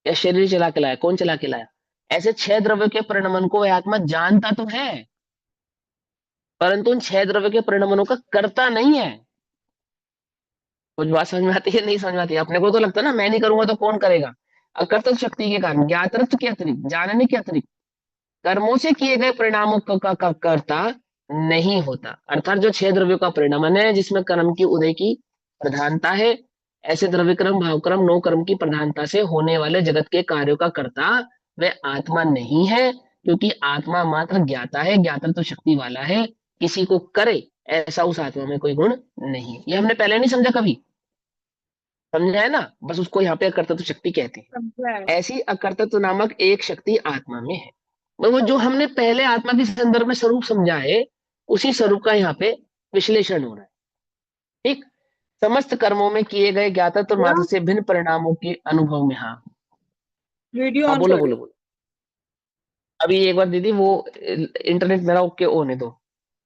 या शरीर चला के लाया? कौन चला के लाया? ऐसे छह द्रव्य के परिणमन को वह आत्मा जानता तो है, परंतु उन छह द्रव्य के परिणमनों का करता नहीं है। कुछ बात समझ में आती है नहीं समझ में आती है? अपने को तो लगता है ना, मैं नहीं करूंगा तो कौन करेगा? अकर्तृत्व शक्ति के कारण, ज्ञातृत्व के अतिरिक्त, जानने के अतिरिक्त कर्मों से किए गए परिणामों का कर्ता नहीं होता। अर्थात जो छह द्रव्यों का परिणमन है, जिसमें कर्म की उदय की प्रधानता है, ऐसे द्रव्य क्रम, भाव क्रम, नौ कर्म की प्रधानता से होने वाले जगत के कार्यों का कर्ता वह आत्मा नहीं है, क्योंकि आत्मा मात्र ज्ञाता है, ज्ञातृत्व शक्ति वाला है। किसी को करे ऐसा उस आत्मा में कोई गुण नहीं। ये हमने पहले नहीं समझा कभी, समझा है ना? बस उसको यहाँ पे अकर्तृत्व शक्ति कहते हैं। समझा है। ऐसी अकर्तृत्व नामक एक शक्ति आत्मा में है। वो जो हमने पहले आत्मा के संदर्भ में स्वरूप समझा है, उसी स्वरूप का यहाँ पे विश्लेषण हो रहा है। ठीक। समस्त कर्मों में किए गए ज्ञातत्व मात्र से भिन्न परिणामों के अनुभव में। हाँ वीडियो हाँ, ऑन बोलो कर। बोलो बोलो। अभी एक बार दीदी वो इंटरनेट मेरा ओके होने दो,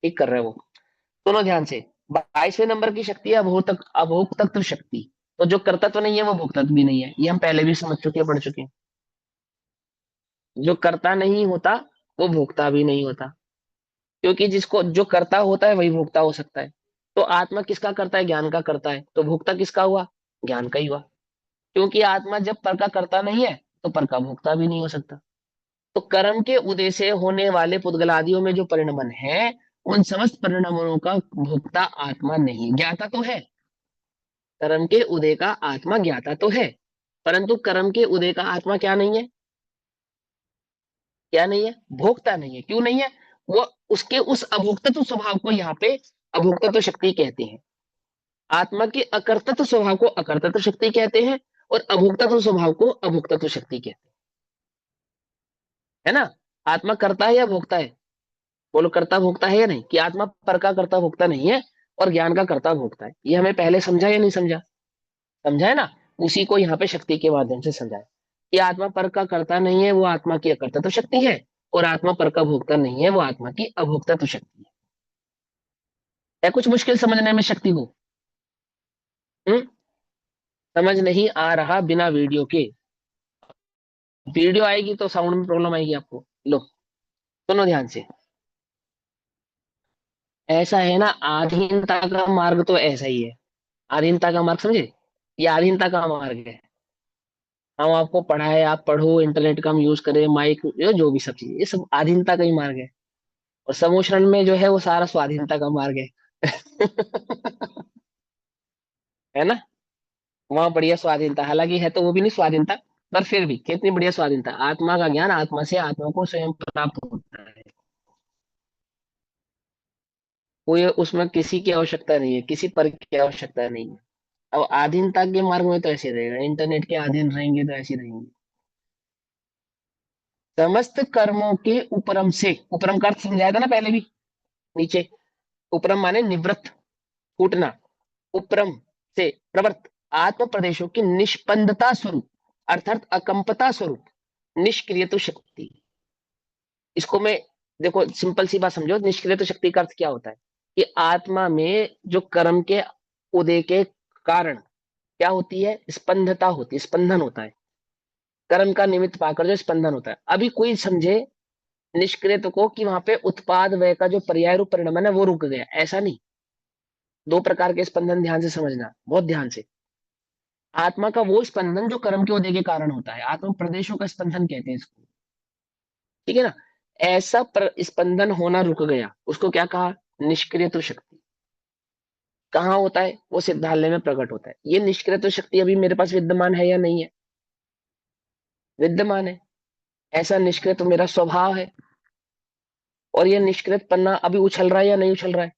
ठीक कर रहे हो वो। सुनो ध्यान से। 22वें नंबर की शक्ति है अभोक्तत्व शक्ति। तो जो कर्तत्व नहीं है वो भोक्तत्व भी नहीं है, ये हम पहले भी समझ चुके हैं, पढ़ चुके हैं। जो कर्ता नहीं होता वो भोक्ता भी नहीं होता, क्योंकि जिसको जो कर्ता होता है वही भोक्ता हो सकता है। तो आत्मा किसका करता है? ज्ञान का करता है। तो भोक्ता किसका हुआ? ज्ञान का ही हुआ। क्योंकि आत्मा जब पर का करता नहीं है तो पर का भोक्ता भी नहीं हो सकता। तो कर्म के उदय से होने वाले पुद्गलादियों में जो परिणमन है, उन समस्त परिणमनों का भोक्ता आत्मा नहीं। ज्ञाता तो है, कर्म के उदय का आत्मा ज्ञाता तो है, परंतु कर्म के उदय का आत्मा क्या नहीं है? क्या नहीं है? भोक्ता नहीं है। क्यों नहीं है? वो उसके उस अभोक्तत्व स्वभाव को यहाँ पे अभोक्तत्व शक्ति कहते हैं। आत्मा के अकर्तृत्व स्वभाव को अकर्तृत्व शक्ति कहते हैं और अभोक्तत्व स्वभाव को अभोक्तत्व शक्ति कहते हैं, है ना? आत्मा करता है या भोगता है? बोलो, करता भोगता है या नहीं? कि आत्मा पर का करता भोगता नहीं है और ज्ञान का करता भोगता है। ये हमें पहले समझा या नहीं समझा? समझा है ना? उसी को यहाँ पे शक्ति के माध्यम से समझाया कि आत्मा पर का करता नहीं है, वो आत्मा की अकर्तृत्व शक्ति है, और आत्मा पर का भोगता नहीं है, वो आत्मा की अभोक्तत्व शक्ति है कुछ मुश्किल समझने में शक्ति को? हम्म? समझ नहीं आ रहा बिना वीडियो के? वीडियो आएगी तो साउंड में प्रॉब्लम आएगी आपको। लो सुनो ध्यान से। ऐसा है ना, आधीनता का मार्ग तो ऐसा ही है। आधीनता का मार्ग समझे? ये आधीनता का मार्ग है। हम आपको पढ़ाए, आप पढ़ो, इंटरनेट का हम यूज करें, माइक, जो भी सब चीज, ये सब आधीनता का ही मार्ग है। और समोशरण में जो है वो सारा स्वाधीनता का मार्ग है। है ना? वहां बढ़िया स्वाधीनता, हालांकि है तो वो भी नहीं स्वाधीनता, पर फिर भी कितनी बढ़िया स्वाधीनता। आत्मा का ज्ञान आत्मा से आत्मा को स्वयं प्राप्त होता है। कोई उसमें किसी की आवश्यकता नहीं है, किसी पर की आवश्यकता नहीं है। अब आधीनता के मार्ग में तो ऐसे रहेगा, इंटरनेट के अधीन रहेंगे तो ऐसे रहेंगे। समस्त कर्मों के उपरम से, उपरम का अर्थ समझाया था ना पहले भी नीचे। उपरम माने निवृत्त, छूटना। उपरम से प्रवृत्त आत्म प्रदेशों की निष्पंदता स्वरूप, अर्थात अकंपता स्वरूप निष्क्रिय तो शक्ति। इसको मैं, देखो सिंपल सी बात समझो, निष्क्रिय तो शक्ति का अर्थ क्या होता है? कि आत्मा में जो कर्म के उदय के कारण क्या होती है? स्पंदता होती है, स्पंदन होता है। कर्म का निमित्त पाकर जो स्पंदन होता है। अभी कोई समझे निष्क्रियत्व को कि वहां पे उत्पाद व्यय का जो पर्याय रूप परिणमन है वो रुक गया, ऐसा नहीं। दो प्रकार के स्पंदन ध्यान से समझना, बहुत ध्यान से। आत्मा का वो स्पंदन जो कर्म के उदय के कारण होता है, आत्म प्रदेशों का स्पंदन कहते हैं इसको, ठीक है ना? ऐसा स्पंदन होना रुक गया, उसको क्या कहा? निष्क्रियत्व शक्ति। कहाँ होता है? वो सिद्धालय में प्रकट होता है। ये निष्क्रियत्व शक्ति अभी मेरे पास विद्यमान है या नहीं है? विद्यमान है। ऐसा निष्क्रिय तो मेरा स्वभाव है। और ये निष्क्रिय पन्ना अभी उछल रहा है या नहीं उछल रहा है?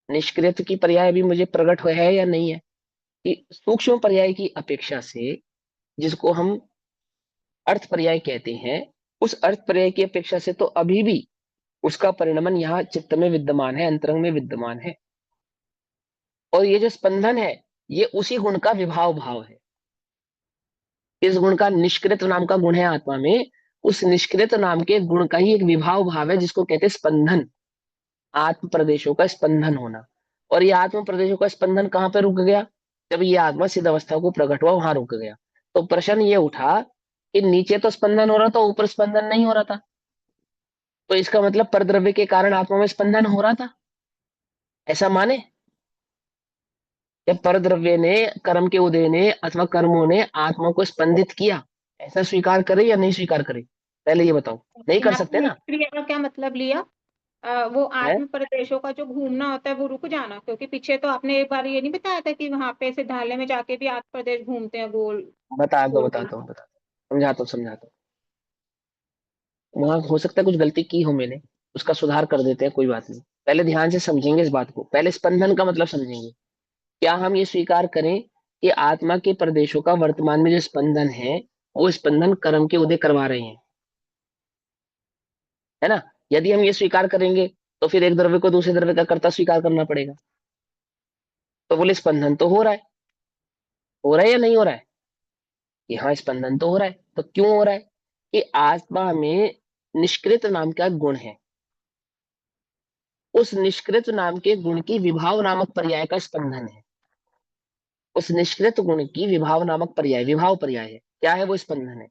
निष्क्रिय की पर्याय अभी मुझे प्रकट हुआ है या नहीं है? कि सूक्ष्म पर्याय की अपेक्षा से, जिसको हम अर्थ पर्याय कहते हैं, उस अर्थ पर्याय की अपेक्षा से तो अभी भी उसका परिणमन यहाँ चित्त में विद्यमान है, अंतरंग में विद्यमान है। और ये जो स्पंदन है, ये उसी गुण का विभाव भाव है। इस गुण का निष्क्रिय नाम का गुण है आत्मा में, उस निष्क्रिय नाम के गुण का ही एक विभाव भाव है, जिसको कहते हैं स्पंदन। आत्म प्रदेशों का स्पंदन होना। और ये आत्म प्रदेशों का स्पंदन कहाँ पे रुक गया? जब ये आत्मा सिद्ध अवस्था को प्रकट हुआ, वहां रुक गया। तो प्रश्न ये उठा कि नीचे तो स्पंदन हो रहा था, ऊपर स्पंदन नहीं हो रहा था, तो इसका मतलब परद्रव्य के कारण आत्मा में स्पंदन हो रहा था, ऐसा माने? या परद्रव्य ने, कर्म के उदय ने अथवा कर्मों ने आत्मा को स्पंदित किया, ऐसा स्वीकार करे या नहीं स्वीकार करे? पहले ये बताओ। नहीं कर सकते ना? निष्क्रिय का क्या मतलब लिया? वो है? आत्म प्रदेशों का जो घूमना होता है वो रुक जाना, क्योंकि पीछे तो आपने एक बार ये नहीं बताया था कि वहां पे सिद्धालय में जाके भी आत्म प्रदेश घूमते हैं गोल बता दो, गोल गोल। बताता हूँ, बताता हूँ, समझाता हूँ, समझाता हूँ। वहां हो सकता है कुछ गलती की हो मैंने, उसका सुधार कर देते हैं, कोई बात नहीं। पहले ध्यान से समझेंगे इस बात को, पहले स्पंदन का मतलब समझेंगे। क्या हम ये स्वीकार करें कि आत्मा के प्रदेशों का वर्तमान में जो स्पंदन है, वो स्पंदन कर्म के उदय करवा रहे हैं, है ना? यदि हम ये स्वीकार करेंगे तो फिर एक द्रव्य को दूसरे द्रव्य का कर्ता स्वीकार करना पड़ेगा। तो बोले स्पंदन तो हो रहा है या नहीं हो रहा है? कि हाँ, स्पंदन तो हो रहा है। तो क्यों हो रहा है? कि आत्मा में निष्कृत नाम का गुण है, उस निष्कृत नाम के गुण की विभाव नामक पर्याय का स्पंदन है। उस निष्कृत गुण की विभाव नामक पर्याय, विभाव पर्याय है, क्या है? वो स्पंदन है।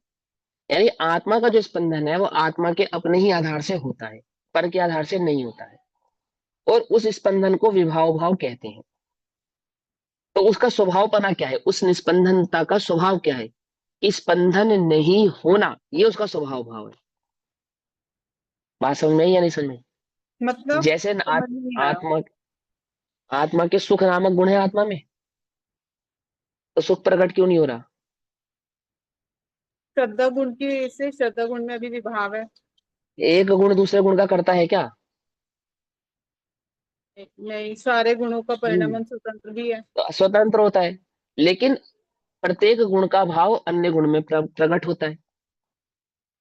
यानी आत्मा का जो स्पंदन है वो आत्मा के अपने ही आधार से होता है, पर के आधार से नहीं होता है। और उस स्पंदन को विभाव भाव कहते हैं। तो उसका स्वभावपना क्या है? उस निस्पंदनता का स्वभाव क्या है? कि स्पंदन नहीं होना, ये उसका स्वभाव भाव है। बात समझ में आई या नहीं समझ में? मतलब जैसे समझ नहीं आया। आत्मा, आत्मा के सुख नामक गुण है आत्मा में, तो सुख प्रकट क्यों नहीं हो रहा? श्रद्धा गुण की वजह से, श्रद्धा गुण में अभी विभाव है। एक गुण दूसरे गुण का करता है क्या? नहीं, सारे गुणों का परिणाम स्वतंत्र भी है। तो स्वतंत्र होता है, लेकिन प्रत्येक गुण का भाव अन्य गुण में प्रकट होता है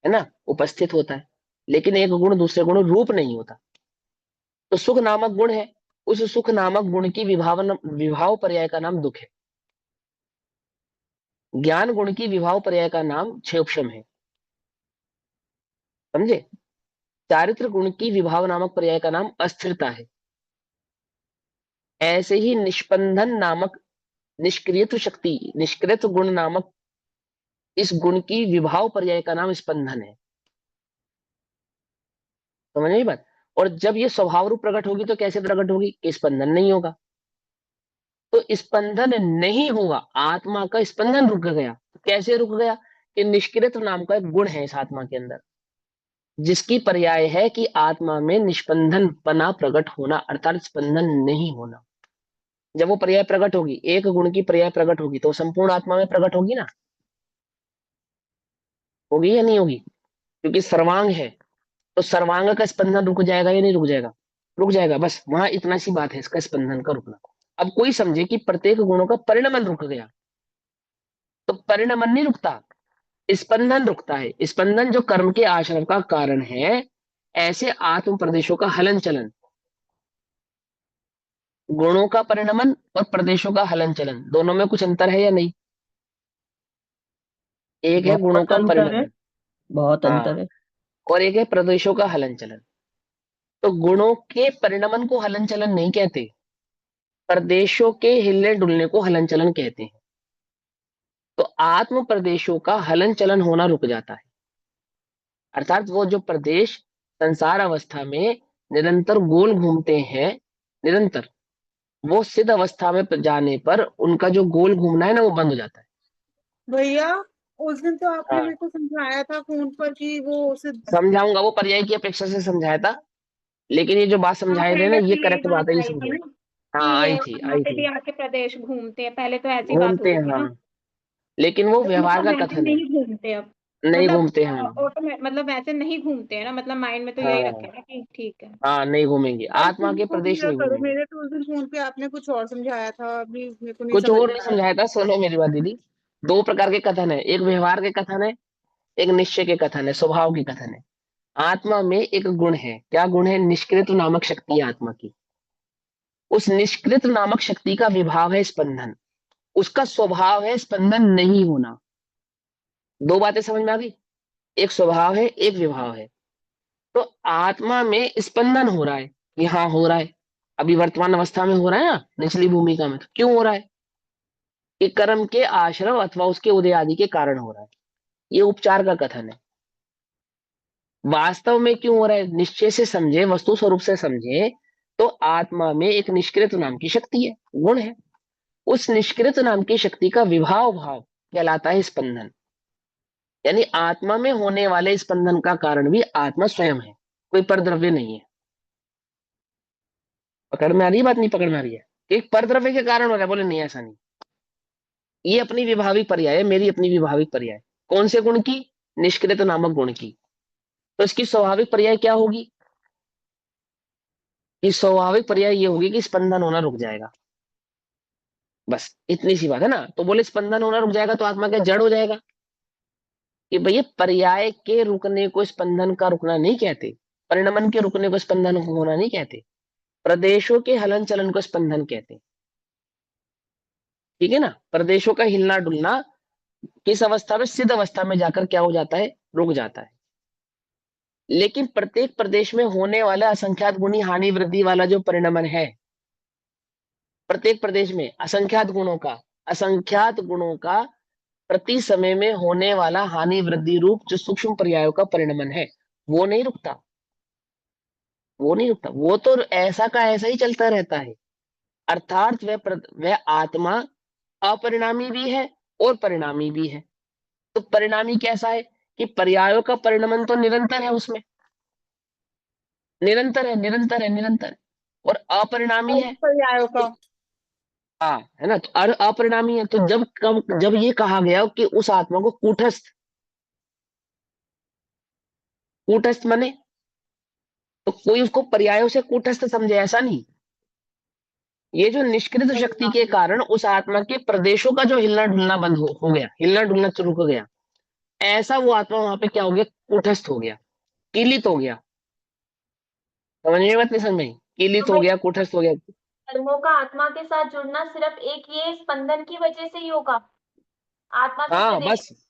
ना, उपस्थित होता है। लेकिन एक गुण दूसरे गुण रूप नहीं होता। तो सुख नामक गुण है, उस सुख नामक गुण की विभाव पर्याय का नाम दुख है। ज्ञान गुण की विभाव पर्याय का नाम क्षयोपशम है, समझे? चारित्र गुण की विभाव नामक पर्याय का नाम अस्थिरता है। ऐसे ही निष्पंदन नामक निष्क्रियत्व शक्ति, निष्क्रियत्व गुण नामक इस गुण की विभाव पर्याय का नाम स्पंदन है। समझ नहीं बात? और जब ये स्वभाव रूप प्रकट होगी तो कैसे प्रकट होगी कि स्पंदन नहीं होगा। तो स्पंदन नहीं हुआ, आत्मा का स्पंदन रुक गया। तो कैसे रुक गया? कि निष्क्रियत्व नाम का एक गुण है इस आत्मा के अंदर, जिसकी पर्याय है कि आत्मा में निष्पंदन पना प्रकट होना, अर्थात स्पंदन नहीं होना। जब वो पर्याय प्रकट होगी, एक गुण की पर्याय प्रकट होगी, तो संपूर्ण आत्मा में प्रकट होगी ना, होगी या नहीं होगी? क्योंकि सर्वांग है, तो सर्वांग का स्पंदन रुक जाएगा या नहीं रुक जाएगा? रुक जाएगा। बस वहां इतना सी बात है इसका स्पंदन का रुकना। अब कोई समझे कि प्रत्येक गुणों का परिणमन रुक गया, तो परिणमन नहीं रुकता, स्पंदन रुकता है। स्पंदन जो कर्म के आश्रम का कारण है, ऐसे आत्म प्रदेशों का हलन चलन, गुणों का परिणमन और प्रदेशों का हलन चलन, दोनों में कुछ अंतर है या नहीं? एक है गुणों बहुत का अंतर है, परिणमन, बहुत अंतर हाँ, है। और एक है प्रदेशों का हलन चलन। तो गुणों के परिणमन को हलन चलन नहीं कहते, प्रदेशों के हिलने डुलने को हलन चलन कहते हैं। तो आत्म प्रदेशों का हलन चलन होना रुक जाता है, अर्थात वो जो प्रदेश संसार अवस्था में निरंतर गोल घूमते हैं, निरंतर, वो सिद्ध अवस्था में जाने पर उनका जो गोल घूमना है ना, वो बंद हो जाता है। भैया, उस दिन तो आपने हाँ, मेरे को समझाया था फोन पर कि वो सिद्ध। समझाऊंगा, वो पर्याय की अपेक्षा से समझाया था, लेकिन ये जो बात हाँ, समझाए थे ना, पहले तो ये यही करेक्ट बात बात है, ये आई थी समझो। ना कि हाँ, ये आई थी, वहां आई पे थी। भी आके प्रदेश घूमते हैं, पहले तो ऐसी बात घूमते हुई हैं, थी ना। हाँ, लेकिन वो व्यवहार मतलब का वैसे कथन है, नहीं घूमते अब, नहीं मतलब घूमते हैं। ऑटोमेट, मतलब वैसे नहीं घूमते हैं ना, मतलब माइंड में तो यही हाँ, रखे ना कि ठीक है। हाँ, नहीं घूमेंगे, अब आत्मा तुम के को प्रदेश क्या नहीं करो, घूमेंगे। मेरे तो उस दिन फोन पे आपने कुछ और समझाया था, अभी मेरे को नहीं कुछ समझ और में नहीं आया। समझाया था, सुनो मेरी बात दीदी। दो प्रकार के कथन है, एक व्यवहार के कथन है, एक निश्चय के कथन है, स्वभाव के कथन है। आत्मा में एक गुण है, क्या गुण है? निष्कृत नामक शक्ति है आत्मा की। उस निष्कृत नामक शक्ति का विभाव है स्पंदन, उसका स्वभाव है स्पंदन नहीं होना। दो बातें समझ में आ गई, एक स्वभाव है, एक विभाव है। तो आत्मा में स्पंदन हो रहा है, यहाँ हो रहा है, अभी वर्तमान अवस्था में हो रहा है ना, निचली भूमिका में। तो क्यों हो रहा है? कि कर्म के आश्रम अथवा उसके उदय आदि के कारण हो रहा है। ये उपचार का कथन है। वास्तव में क्यों हो रहा है, निश्चय से समझे, वस्तु स्वरूप से समझे, तो आत्मा में एक निष्कृत नाम की शक्ति है, गुण है। उस निष्कृत नाम की शक्ति का विभाव भाव कहलाता है स्पंदन। यानी आत्मा में होने वाले स्पंदन का कारण भी आत्मा स्वयं है, कोई परद्रव्य नहीं है। पकड़ में आ रही है बात? नहीं पकड़ में आ रही है? एक परद्रव्य के कारण हो रहा है, बोले नहीं, ऐसा नहीं। ये अपनी विभाविक पर्याय है, मेरी अपनी विभाविक पर्याय। कौन से गुण की? निष्कृत नामक गुण की। तो इसकी स्वाभाविक पर्याय क्या होगी? कि स्वाभाविक पर्याय ये होगी कि स्पंदन होना रुक जाएगा। बस इतनी सी बात है ना। तो बोले स्पंदन होना रुक जाएगा तो आत्मा क्या जड़ हो जाएगा? कि भैया पर्याय के रुकने को स्पंदन का रुकना नहीं कहते, परिणमन के रुकने को स्पंदन होना नहीं कहते, प्रदेशों के हलन चलन को स्पंदन कहते। ठीक है ना? प्रदेशों का हिलना डुलना किस अवस्था में? सिद्ध अवस्था में जाकर क्या हो जाता है? रुक जाता है। लेकिन प्रत्येक प्रदेश में होने वाला असंख्यात गुणी हानि वृद्धि वाला जो परिणमन है, प्रत्येक प्रदेश में असंख्यात गुणों का प्रति समय में होने वाला हानि वृद्धि रूप जो सूक्ष्म पर्यायों का परिणमन है, वो नहीं रुकता, वो नहीं रुकता, वो तो ऐसा का ऐसा ही चलता रहता है। अर्थात वह आत्मा अपरिणामी भी है और परिणामी भी है। तो परिणामी कैसा है? कि पर्यायों का परिणमन तो निरंतर है, उसमें निरंतर है, निरंतर है, निरंतर है। और अपरिणामी और है पर्यायों का हाँ, है ना, तो अपरिणामी है। तो जब ये कहा गया कि उस आत्मा को कूटस्थ, कूटस्थ माने तो कोई उसको पर्यायों से कूटस्थ समझे, ऐसा नहीं। ये जो निष्क्रिय शक्ति के कारण उस आत्मा के प्रदेशों का जो हिलना डुलना बंद हो गया, हिलना डुलना रुक गया, ऐसा वो आत्मा वहां पे क्या हो गया, कूटस्थ हो गया, कीलित हो गया। समझ में बात नहीं, समझ में? तो कीलित हो भाई गया, कूटस्थ हो गया। कर्मों का आत्मा के साथ जुड़ना सिर्फ एक ये स्पंदन की वजह से ही होगा, आत्मा के हाँ प्रदेश बस।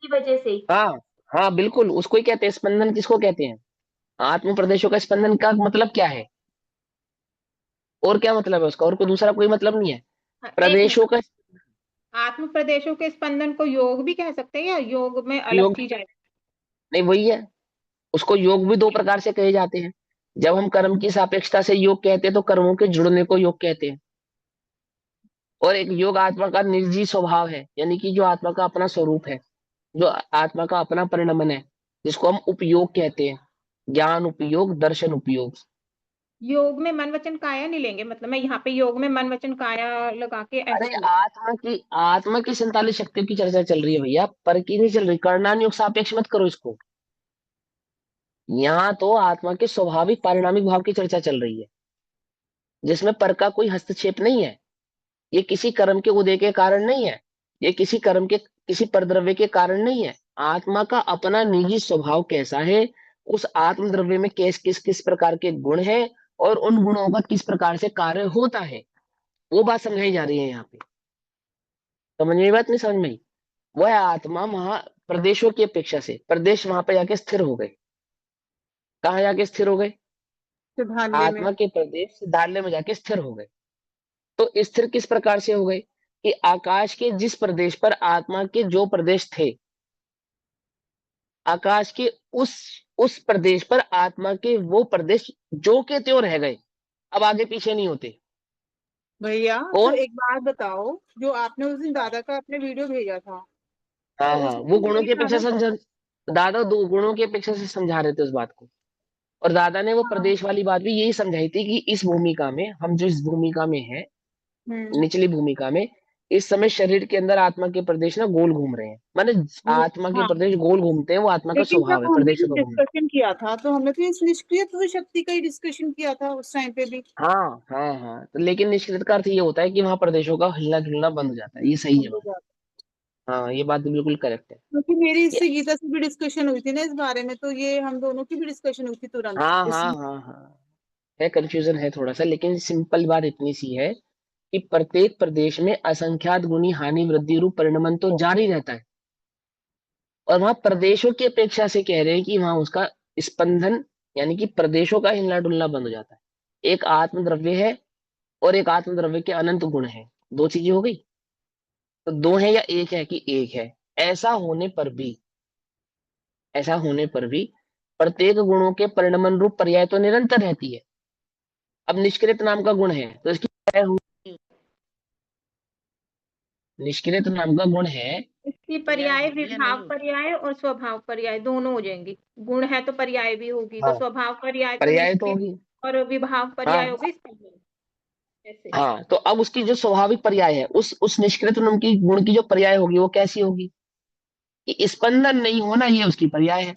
की वजह से ही। हाँ हाँ बिल्कुल, उसको ही कहते हैं स्पंदन। किसको कहते हैं? आत्म प्रदेशों का स्पंदन का मतलब क्या है, और क्या मतलब है उसका, और कोई दूसरा कोई मतलब नहीं है हाँ, एक प्रदेशों मिनट। का। आत्म प्रदेशों के स्पंदन को योग भी कह सकते हैं, या योग में अलग योग चीज है? नहीं, वही है। उसको योग भी दो प्रकार से कहे जाते हैं। जब हम कर्म की सापेक्षता से योग कहते हैं तो कर्मों के जुड़ने को योग कहते हैं। और एक योग आत्मा का निर्जीव स्वभाव है, यानी कि जो आत्मा का अपना स्वरूप है, जो आत्मा का अपना परिणमन है, जिसको हम उपयोग कहते हैं। ज्ञान उपयोग, दर्शन उपयोग। योग में मन वचन काया नहीं लेंगे, मतलब मैं यहाँ पे योग में मन वचन काया लगा के अरे ऐसे बोल। आत्मा की 47 शक्तियों की चर्चा चल रही है भैया, पर की नहीं चल रही। करणान योग सापेक्ष मत करो इसको। यहाँ तो आत्मा के स्वाभाविक पारिणामिक भाव की चर्चा चल रही है, जिसमें पर का कोई हस्तक्षेप नहीं है। ये किसी कर्म के उदय के कारण नहीं है, ये किसी कर्म के किसी परद्रव्य के कारण नहीं है। आत्मा का अपना निजी स्वभाव कैसा है, उस आत्म द्रव्य में किस किस किस प्रकार के गुण है, और उन गुणों का किस प्रकार से कार्य होता है, वो बात समझाई जा रही है यहाँ पे। समझ में बात नहीं, समझ में आई? वह आत्मा वहां प्रदेशों की अपेक्षा से, प्रदेश वहां पे जाके स्थिर हो गए। कहाँ जाके स्थिर हो गए? सिद्धांत में। आत्मा के प्रदेश सिद्धार्थ में जाके स्थिर हो गए। तो स्थिर किस प्रकार से हो गए कि आकाश के जिस प्रदेश पर आत्मा के जो प्रदेश थे, आकाश के उस उस प्रदेश पर आत्मा के वो प्रदेश जो के त्यों रह गए, अब आगे पीछे नहीं होते। भैया तो कौन? एक बात बताओ, जो आपने उस दिन दादा का अपने वीडियो भेजा था, हाँ तो हाँ, उसमें वो तो गुणों वही की था अपेक्षा ना। समझा। दादा दो गुणों की अपेक्षा से समझा रहे थे उस बात को। और दादा ने वो हाँ। प्रदेश वाली बात भी यही समझाई थी कि इस भूमिका में, हम जो इस भूमिका में है, हम्म। निचली भूमिका में, इस समय शरीर के अंदर आत्मा के प्रदेश ना गोल घूम रहे हैं। माने आत्मा के हाँ, प्रदेश गोल घूमते हैं, वो आत्मा का लेकिन स्वभाव जब है हमने प्रदेशों का घूमना। डिस्कशन किया था तो हमने तो इस निष्क्रिय शक्ति का ही डिस्कशन किया था उस टाइम पे भी। हाँ हाँ हाँ, तो लेकिन निष्क्रियता का अर्थ ये होता है कि वहां प्रदेशों का हिलना डुलना बंद हो जाता है, ये सही है हो बात। जाता। हाँ, ये बात बिल्कुल करेक्ट है। क्योंकि मेरी ये- इससे गीता से भी डिस्कशन हुई थी ना इस बारे में, तो ये हम दोनों की भी डिस्कशन हुई थी तुरंत हाँ हाँ इसलिए। हाँ हाँ, है कंफ्यूजन है थोड़ा सा, लेकिन सिंपल बात इतनी सी है कि प्रत्येक प्रदेश में असंख्यात गुनी हानि वृद्धि रूप परिणमन तो जारी रहता है। और वहां प्रदेशों की अपेक्षा से कह रहे हैं कि वहां उसका स्पंदन, यानी कि प्रदेशों का हिलना डुलना बंद हो जाता है। एक आत्म द्रव्य है और एक आत्म द्रव्य के अनंत गुण है, दो चीजें हो गई। तो दो है या एक है कि एक है। ऐसा होने पर भी, ऐसा होने पर भी प्रत्येक गुणों के परिणमन रूप पर्याय तो निरंतर रहती है। अब निष्क्रियत नाम का गुण है तो इसकी पर्याय निष्क्रियत नाम का गुण है, इसकी पर्याय पर्याय होगी या नहीं विभाव होगी? पर्याय और स्वभाव पर्याय दोनों हो जाएंगी। गुण है तो पर्याय भी होगी, तो हाँ, स्वभाव पर्याय तो पर्याय तो निष्क्रिय होगी। और विभाव पर्याय हाँ होगी स्पंदन। ऐसे। हाँ, तो अब उसकी जो स्वाभाविक पर्याय है, उस निष्क्रियत नाम की गुण की जो पर्याय होगी वो कैसी होगी, कि स्पंदन नहीं होना, ये उसकी पर्याय है।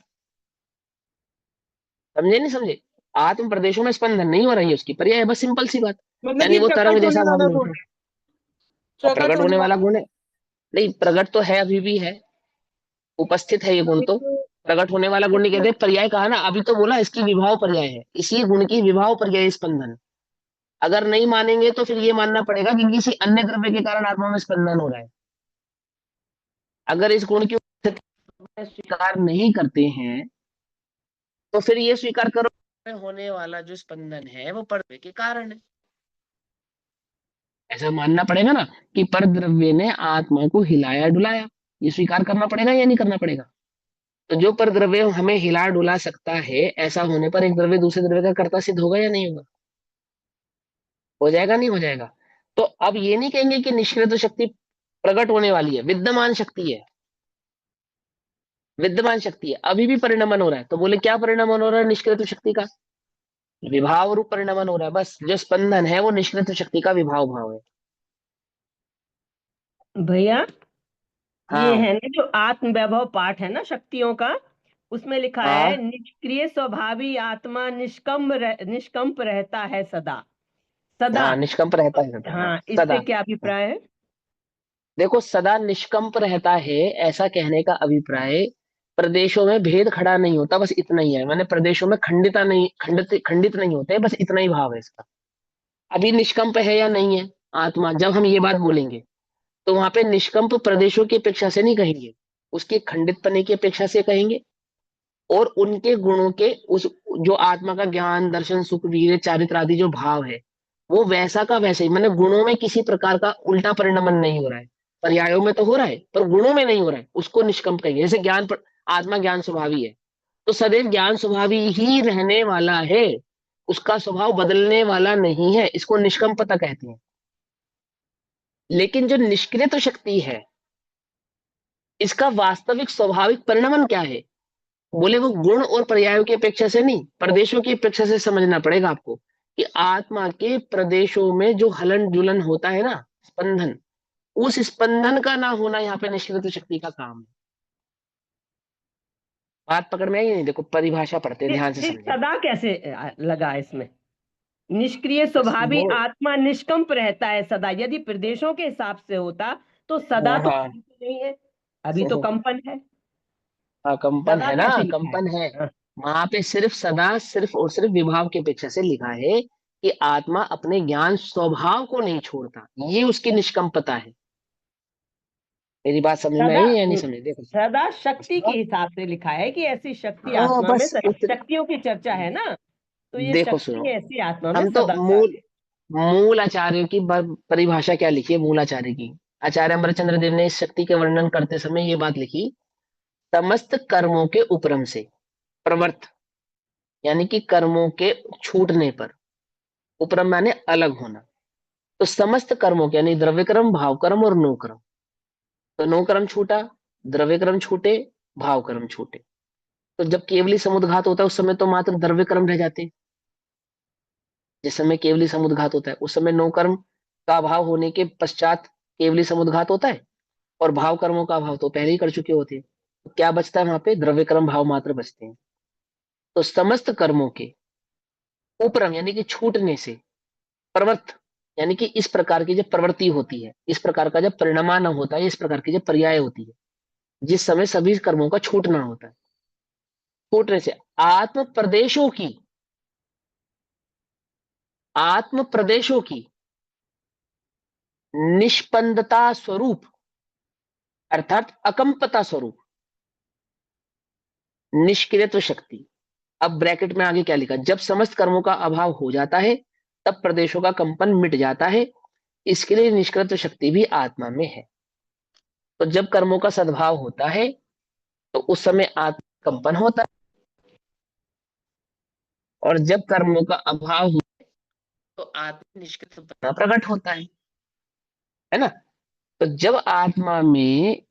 समझे नहीं समझे? आत्म प्रदेशों में स्पंदन नहीं हो रही है, उसकी पर्याय है, बस सिंपल सी बात। मतलब यानी ये वो तरंग प्रकट जैसा होने भाव वाला नहीं गुण उठा। है, और प्रकट प्रकट होने होने वाला वाला। गुण है। नहीं, प्रकट तो है, अभी भी है, उपस्थित है ये गुण तो। एक प्रकट होने वाला गुण नहीं कहते, पर्याय कहा ना, अभी तो बोला इसकी विभाव पर्याय है, इसी गुण की विभाव पर्याय स्पंदन। अगर नहीं मानेंगे तो फिर ये मानना पड़ेगा कि किसी अन्य द्रव्य के कारण आत्मा में स्पंदन हो रहा है। अगर इस गुण की उपस्थिति को स्वीकार नहीं करते हैं तो फिर ये स्वीकार करो में होने वाला जो स्पंदन है वो परद्रव्य के कारण है। ऐसा मानना पड़ेगा ना कि परद्रव्य ने आत्मा को हिलाया डुलाया, ये स्वीकार करना पड़ेगा या नहीं करना पड़ेगा? तो जो परद्रव्य हमें हिला डुला सकता है, ऐसा होने पर एक द्रव्य दूसरे द्रव्य का कर्ता सिद्ध होगा या नहीं होगा? हो जाएगा, नहीं हो जाएगा? तो अब ये नहीं कहेंगे कि निष्क्रिय शक्ति प्रकट होने वाली है, विद्यमान शक्ति है, विद्यमान शक्ति है, अभी भी परिणमन हो रहा है। तो बोले क्या परिणमन हो रहा है निष्क्रिय शक्ति का? विभाव रूप परिणमन हो रहा है, बस जो स्पंदन है वो निष्क्रिय शक्ति का विभाव भाव है। भैया ये हाँ है ना जो आत्म वैभव पाठ है ना शक्तियों का, उसमें लिखा है हाँ निष्क्रिय स्वभावी आत्मा निष्कंप रहता है सदा सदा। हाँ, निष्कंप रहता है सदा, हाँ हाँ, इस पे सदा। क्या अभिप्राय है? देखो, सदा निष्कंप रहता है, ऐसा कहने का अभिप्राय प्रदेशों में भेद खड़ा नहीं होता, बस इतना ही है। मैंने प्रदेशों में खंडित नहीं होते, बस इतना ही भाव है इसका। अभी निष्कंप है या नहीं है आत्मा, जब हम ये बात बोलेंगे तो वहां पे निष्कंप प्रदेशों की अपेक्षा से नहीं कहेंगे, उसके खंडित पने की अपेक्षा से कहेंगे। और उनके गुणों के उस जो आत्मा का ज्ञान दर्शन सुख वीर्य चारित्र आदि जो भाव है, वो वैसा का वैसे ही, मैंने गुणों में किसी प्रकार का उल्टा परिणमन नहीं हो रहा है। पर्यायों में तो हो रहा है पर गुणों में नहीं हो रहा है, उसको निष्कंप कहेंगे। जैसे आत्मा ज्ञान स्वभावी है, तो सदैव ज्ञान स्वभावी ही रहने वाला है, उसका स्वभाव बदलने वाला नहीं है, इसको निष्कंपता कहते हैं। लेकिन जो निष्क्रिय शक्ति है, इसका वास्तविक स्वाभाविक परिणमन क्या है? बोले वो गुण और पर्यायों की अपेक्षा से नहीं, प्रदेशों की अपेक्षा से समझना पड़ेगा आपको कि आत्मा के प्रदेशों में जो हलन जुलन होता है ना, स्पंदन, उस स्पंदन का ना होना यहाँ पे निष्क्रिय शक्ति का काम है। बात पकड़ में आई नहीं? देखो परिभाषा पढ़ते हैं, ध्यान से फिर समझे। सदा कैसे लगा इसमें? निष्क्रिय स्वभावी वो आत्मा निष्कंप रहता है सदा, यदि प्रदेशों के हिसाब से होता तो सदा हाँ तो हाँ अभी तो नहीं है, अभी तो कंपन है। हाँ, कंपन सदा है ना, कैसे लिखा है? कंपन है। हाँ, वहां पे सिर्फ सदा, सिर्फ और सिर्फ विभाव की अपेक्षा से लिखा है कि आत्मा अपने ज्ञान स्वभाव को नहीं छोड़ता, ये उसकी निष्कंपता है। मेरी बात समझ में सदा आई या नहीं समझ? देखो सदा शक्ति के सदा, हिसाब से लिखा है कि ऐसी शक्ति हाँ आत्मा में, बस उतने। शक्तियों की चर्चा है ना, तो ये देखो सुनो, शक्ति ऐसी आत्मा में हम तो सदा मूल मूल आचार्यों की परिभाषा क्या लिखी है, मूल आचार्य की। आचार्य अमरचंद्र देव ने इस शक्ति के वर्णन करते समय ये बात लिखी: समस्त कर्मों के उपरम से प्रवर्त, यानी कि कर्मों के छूटने पर, उपरम माने अलग होना। तो समस्त कर्मों के, यानी द्रव्य कर्म भाव कर्म और नो कर्म, तो नो कर्म छूटा, द्रव्य कर्म छूटे, भाव कर्म छूटे। तो जब केवली समुद्घात होता है उस समय तो मात्र द्रव्य कर्म रह जाते हैं। जिस समय केवली समुद्घात होता है उस समय नो कर्म का अभाव होने के पश्चात केवली समुद्घात होता है, और भाव कर्मों का अभाव तो पहले ही कर चुके होते हैं। तो क्या बचता है वहां पे? द्रव्य कर्म भाव मात्र बचते हैं। तो समस्त कर्मों के उपरम, यानी कि छूटने से, प्रवर्त, यानी कि इस प्रकार की जब प्रवृत्ति होती है, इस प्रकार का जब परिणमान होता है, इस प्रकार की जब पर्याय होती है, जिस समय सभी कर्मों का छूटना होता है, छूटने से आत्म प्रदेशों की निष्पंदता स्वरूप, अर्थात अकंपता स्वरूप निष्क्रियत्व शक्ति। अब ब्रैकेट में आगे क्या लिखा? जब समस्त कर्मों का अभाव हो जाता है तब प्रदेशों का कंपन मिट जाता है, इसके लिए निष्क्रियत्व शक्ति भी आत्मा में है। तो जब कर्मों का सद्भाव होता है तो उस समय आत्मा कंपन होता है, और जब कर्मों का अभाव हो तो आत्मा निष्क्रिय प्रकट होता है ना? तो जब आत्मा में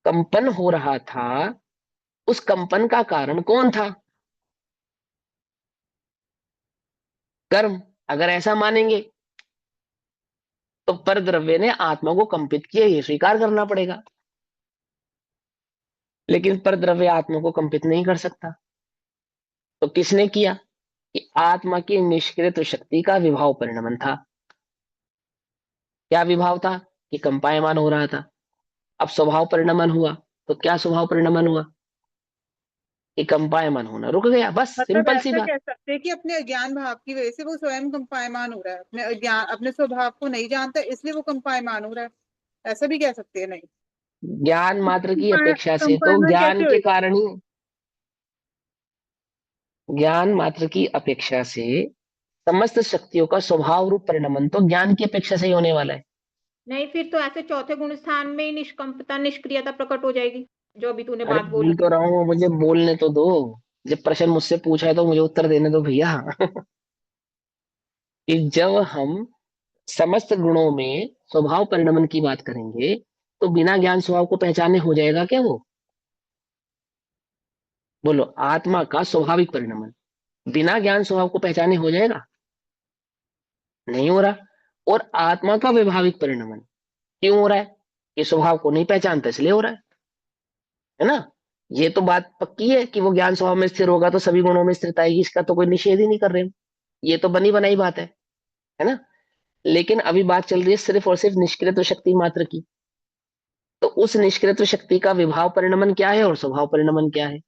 कंपन हो रहा था, उस कंपन का कारण कौन था? कर्म। अगर ऐसा मानेंगे तो परद्रव्य ने आत्मा को कंपित किया, ये स्वीकार करना पड़ेगा। लेकिन परद्रव्य आत्मा को कंपित नहीं कर सकता, तो किसने किया? कि आत्मा की निष्क्रिय शक्ति का विभाव परिणमन था। क्या विभाव था? कि कंपायमान हो रहा था। अब स्वभाव परिणमन हुआ, तो क्या स्वभाव परिणमन हुआ? कि कंपायमान होना रुक गया, बस मतलब सिंपल सी ऐसा बात। कह सकते हैं कि अपने अज्ञान भाव की वजह से वो स्वयं कंपायमान हो रहा है, अपने अज्ञान अपने स्वभाव को नहीं जानता इसलिए वो कंपायमान हो रहा है, ऐसा भी कह सकते हैं? नहीं, ज्ञान मात्र की अपेक्षा से तो कंपायमान ज्ञान कैसे के होगा? कारण ही, ज्ञान मात्र की अपेक्षा से समस्त शक्तियों का स्वभाव रूप परिणमन तो ज्ञान की अपेक्षा से ही होने वाला है। नहीं, फिर तो ऐसे चौथे गुण स्थान में ही निष्कंपता निष्क्रियता प्रकट हो जाएगी, जो अभी तूने अरे बात बोल बोली। तो रहा हूँ, मुझे बोलने तो दो। जब प्रश्न मुझसे पूछा है तो मुझे उत्तर देने दो भैया। कि जब हम समस्त गुणों में स्वभाव परिणमन की बात करेंगे तो बिना ज्ञान स्वभाव को पहचाने हो जाएगा क्या वो? बोलो, आत्मा का स्वाभाविक परिणमन बिना ज्ञान स्वभाव को पहचाने हो जाएगा? नहीं हो रहा। और आत्मा का वैभाविक परिणमन क्यों हो रहा है? ये स्वभाव को नहीं पहचानता इसलिए हो रहा है ना? ये तो बात पक्की है कि वो ज्ञान स्वभाव में स्थिर होगा तो सभी गुणों में स्थिरता आएगी, इसका तो कोई निषेध ही नहीं कर रहे हम। ये तो बनी बनाई बात है ना? लेकिन अभी बात चल रही है सिर्फ और सिर्फ निष्क्रिय शक्ति मात्र की। तो उस निष्क्रिय शक्ति का विभाव परिणमन क्या है और स्वभाव परिणमन क्या है?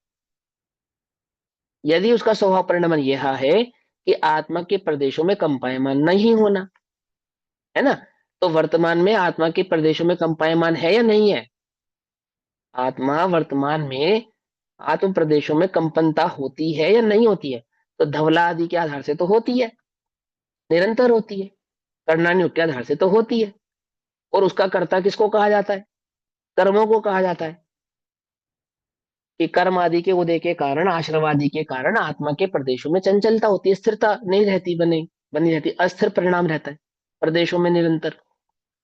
यदि उसका स्वभाव परिणमन यह है कि आत्मा के प्रदेशों में कंपायमान नहीं होना, है ना, तो वर्तमान में आत्मा के प्रदेशों में कंपायमान है या नहीं है? आत्मा वर्तमान में आत्म प्रदेशों में कंपनता होती है या नहीं होती है? तो धवला आदि के आधार से तो होती है, निरंतर होती है। कर्णानुयोग के आधार से तो होती है। और उसका कर्ता किसको कहा जाता है? कर्मों को कहा जाता है कि कर्म आदि के उदय के कारण, आश्रम आदि के कारण आत्मा के प्रदेशों में चंचलता होती है, स्थिरता नहीं रहती, बनी रहती, अस्थिर परिणाम रहता है प्रदेशों में निरंतर।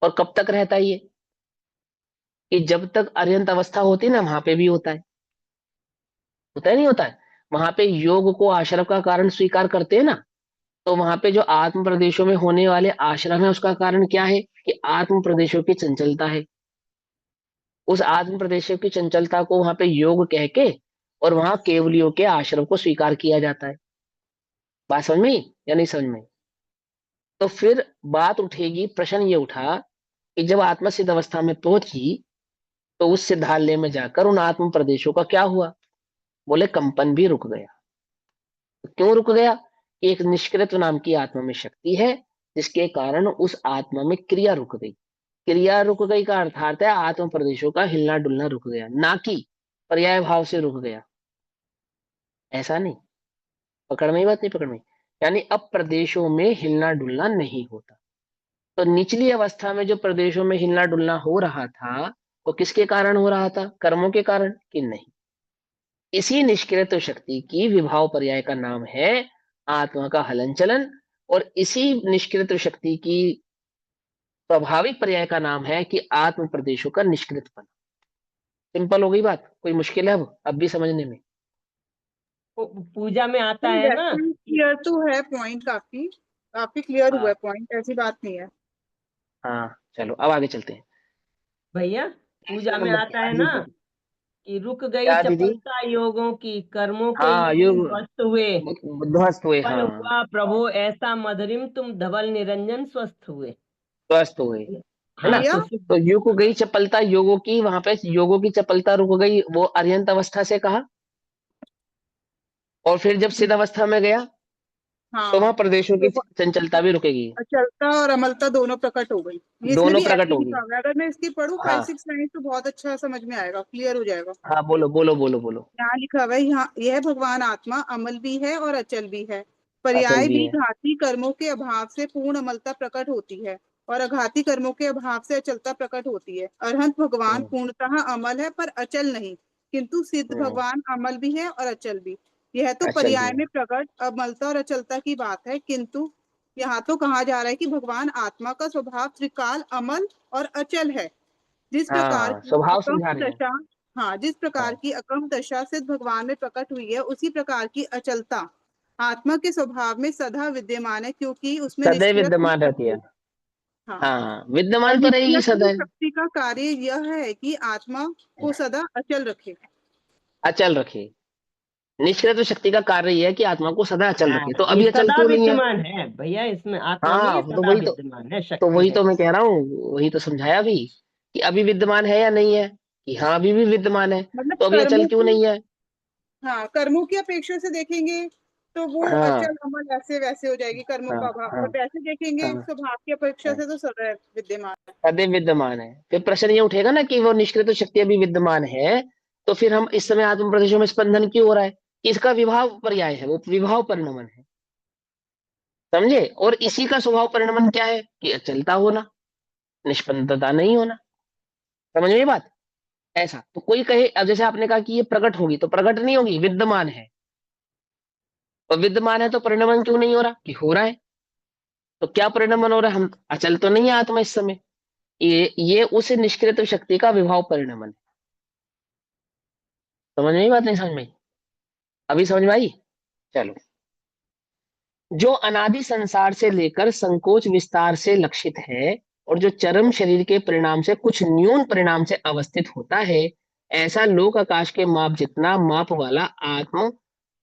और कब तक रहता है ये? कि जब तक अर्यंत अवस्था होती है ना, वहां पे भी होता है। होता है नहीं होता है? वहां पे योग को आश्रम का कारण स्वीकार करते हैं ना, तो वहां पे जो आत्म प्रदेशों में होने वाले आश्रम है उसका कारण क्या है? कि आत्म प्रदेशों की चंचलता है। उस आत्म प्रदेशों की चंचलता को वहां पे योग कह के और वहां केवलियों के आश्रम को स्वीकार किया जाता है। बात समझ में आई या नहीं समझ में आई? तो फिर बात उठेगी, प्रश्न ये उठा कि जब आत्मा सिद्ध अवस्था में पहुंची तो उस सिद्धालय में जाकर उन आत्म प्रदेशों का क्या हुआ? बोले कंपन भी रुक गया। तो क्यों रुक गया? कि एक निष्कृत नाम की आत्मा में शक्ति है जिसके कारण उस आत्मा में क्रिया रुक गई। क्रिया रुक गई का अर्थात है आत्म प्रदेशों का हिलना डुलना रुक गया, ना कि पर्याय भाव से रुक गया। ऐसा नहीं, पकड़ में ही बात नहीं, पकड़ में। यानी अब प्रदेशों में हिलना डुलना नहीं होता। तो निचली अवस्था में जो प्रदेशों में हिलना डुलना हो रहा था वो किसके कारण हो रहा था? कर्मों के कारण कि नहीं? इसी निष्क्रिय शक्ति की विभाव पर्याय का नाम है आत्मा का हलन चलन, और इसी निष्क्रिय शक्ति की स्वाभाविक पर्याय का नाम है कि आत्म प्रदेशों का निष्क्रियपन। सिंपल हो गई बात, कोई मुश्किल है अब भी समझने में? पूजा में आता है ना। क्लियर तो है पॉइंट, काफी काफी क्लियर हुआ हाँ है पॉइंट, ऐसी बात नहीं है। हाँ, चलो अब आगे चलते हैं। भैया पूजा में नंबर आता है जी ना जी। कि रुक गई क्या दीदी? चपलता योगों की, कर्मों के हाँ, योग युग ध्वस्त हुए। ध्वस्त हुए, बल हाँ, हुआ प्रभु ऐसा मधुरिम, तुम धवल निरंजन स्वस्थ हुए। ध्वस्त हुए, है ना? हाँ भैया तो तो युग को गई चपलता योगों की, वहां पे योगों की चपलता रुक गई, वो अर्यंत अवस्था से कहा। और फिर जब सिद्ध अवस्था में गया तो वहां हाँ, प्रदेशों की तो चंचलता भी रुकेगी, अचलता और अमलता दोनों प्रकट हो गई। ये इसमें दोनों भी प्रकट ऐसे होगी। लिखा हुआ है, अगर मैं इसकी पढ़ूं हाँ 5-6 लाइन तो बहुत अच्छा समझ में आएगा, क्लियर हो जाएगा। हाँ, बोलो बोलो बोलो बोलो। यहाँ लिखा हुआ है, यहाँ यह भगवान आत्मा अमल भी है और अचल भी है। अचल पर्याय भी भी है। घाती कर्मों के अभाव से पूर्ण अमलता प्रकट होती है और अघाती कर्मों के अभाव से अचलता प्रकट होती है। अरहंत भगवान हम्म, पूर्णतः अमल है पर अचल नहीं, किंतु सिद्ध हम्म, भगवान अमल भी है और अचल भी। यह तो अचल भी पर्याय है। में प्रकट अमलता और अचलता की बात है, किंतु यहाँ तो कहा जा रहा है कि भगवान आत्मा का स्वभाव त्रिकाल अमल और अचल है। जिस प्रकार हाँ, की स्वभाव अकम समझा रहे हैं। दशा, हाँ, जिस प्रकार हाँ, की अकम दशा सिद्ध भगवान में प्रकट हुई है उसी प्रकार की अचलता आत्मा के स्वभाव में सदा विद्यमान है, क्योंकि उसमें सदैव निष्क्रिय विद्यमान रहती है। शक्ति। हाँ, हाँ, और विद्यमान तो रहेगी निष्क्रिय सदैव। शक्ति का कार्य यह है कि आत्मा को सदा अचल रखे। अचल रखे। निष्क्रिय शक्ति का कार्य यह है कि आत्मा को सदा अचल हाँ, रखे। तो ये अभी अचल सदा क्यों नहीं है? विद्यमान है भैया, इसमें आत्मा में हाँ, ये तो सदा वही तो। विद्यमान है, तो शक्ति वही है। तो मैं कह रहा हूँ, वही तो समझाया अभी कि अभी विद्यमान है या नहीं है, कि हाँ अभी भी विद्यमान है। मतलब तो अभी अचल कर्मों क्यों की, नहीं है? हाँ, कर्मों की अपेक्षा से देखेंगे तो वो हाँ अचल अमल ऐसे वैसे हो जाएगी कर्मों हाँ का अभाव, हाँ और वैसे देखेंगे हाँ स्वभाव की अपेक्षा हाँ, से तो सदैव विद्यमान है। सदैव विद्यमान है। फिर प्रश्न ये उठेगा ना कि वो निष्क्रिय शक्ति अभी विद्यमान है, तो फिर हम इस समय आत्म प्रदेशों में स्पंदन क्यों हो रहा है? कि इसका विभाव पर्याय है, वो विभाव परिणमन है। समझे? और इसी का स्वभाव परिणमन क्या है? कि अचलता होना, निष्पन्दता नहीं होना। समझ में ये बात? ऐसा तो कोई कहे, अब जैसे आपने कहा कि ये प्रकट होगी, तो प्रकट नहीं होगी, विद्यमान है। और विद्यमान है तो परिणमन क्यों नहीं हो रहा? कि हो रहा है। तो क्या परिणमन हो रहा है? हम अचल तो नहीं है आत्मा इस समय। ये उस निष्क्रिय शक्ति का विभाव परिणमन है। समझ में आई बात नहीं समझ में आई? अभी समझ में आई? चलो। जो अनादि संसार से लेकर संकोच विस्तार से लक्षित है और जो चरम शरीर के परिणाम से कुछ न्यून परिणाम से अवस्थित होता है, ऐसा लोक आकाश के माप जितना माप वाला आत्म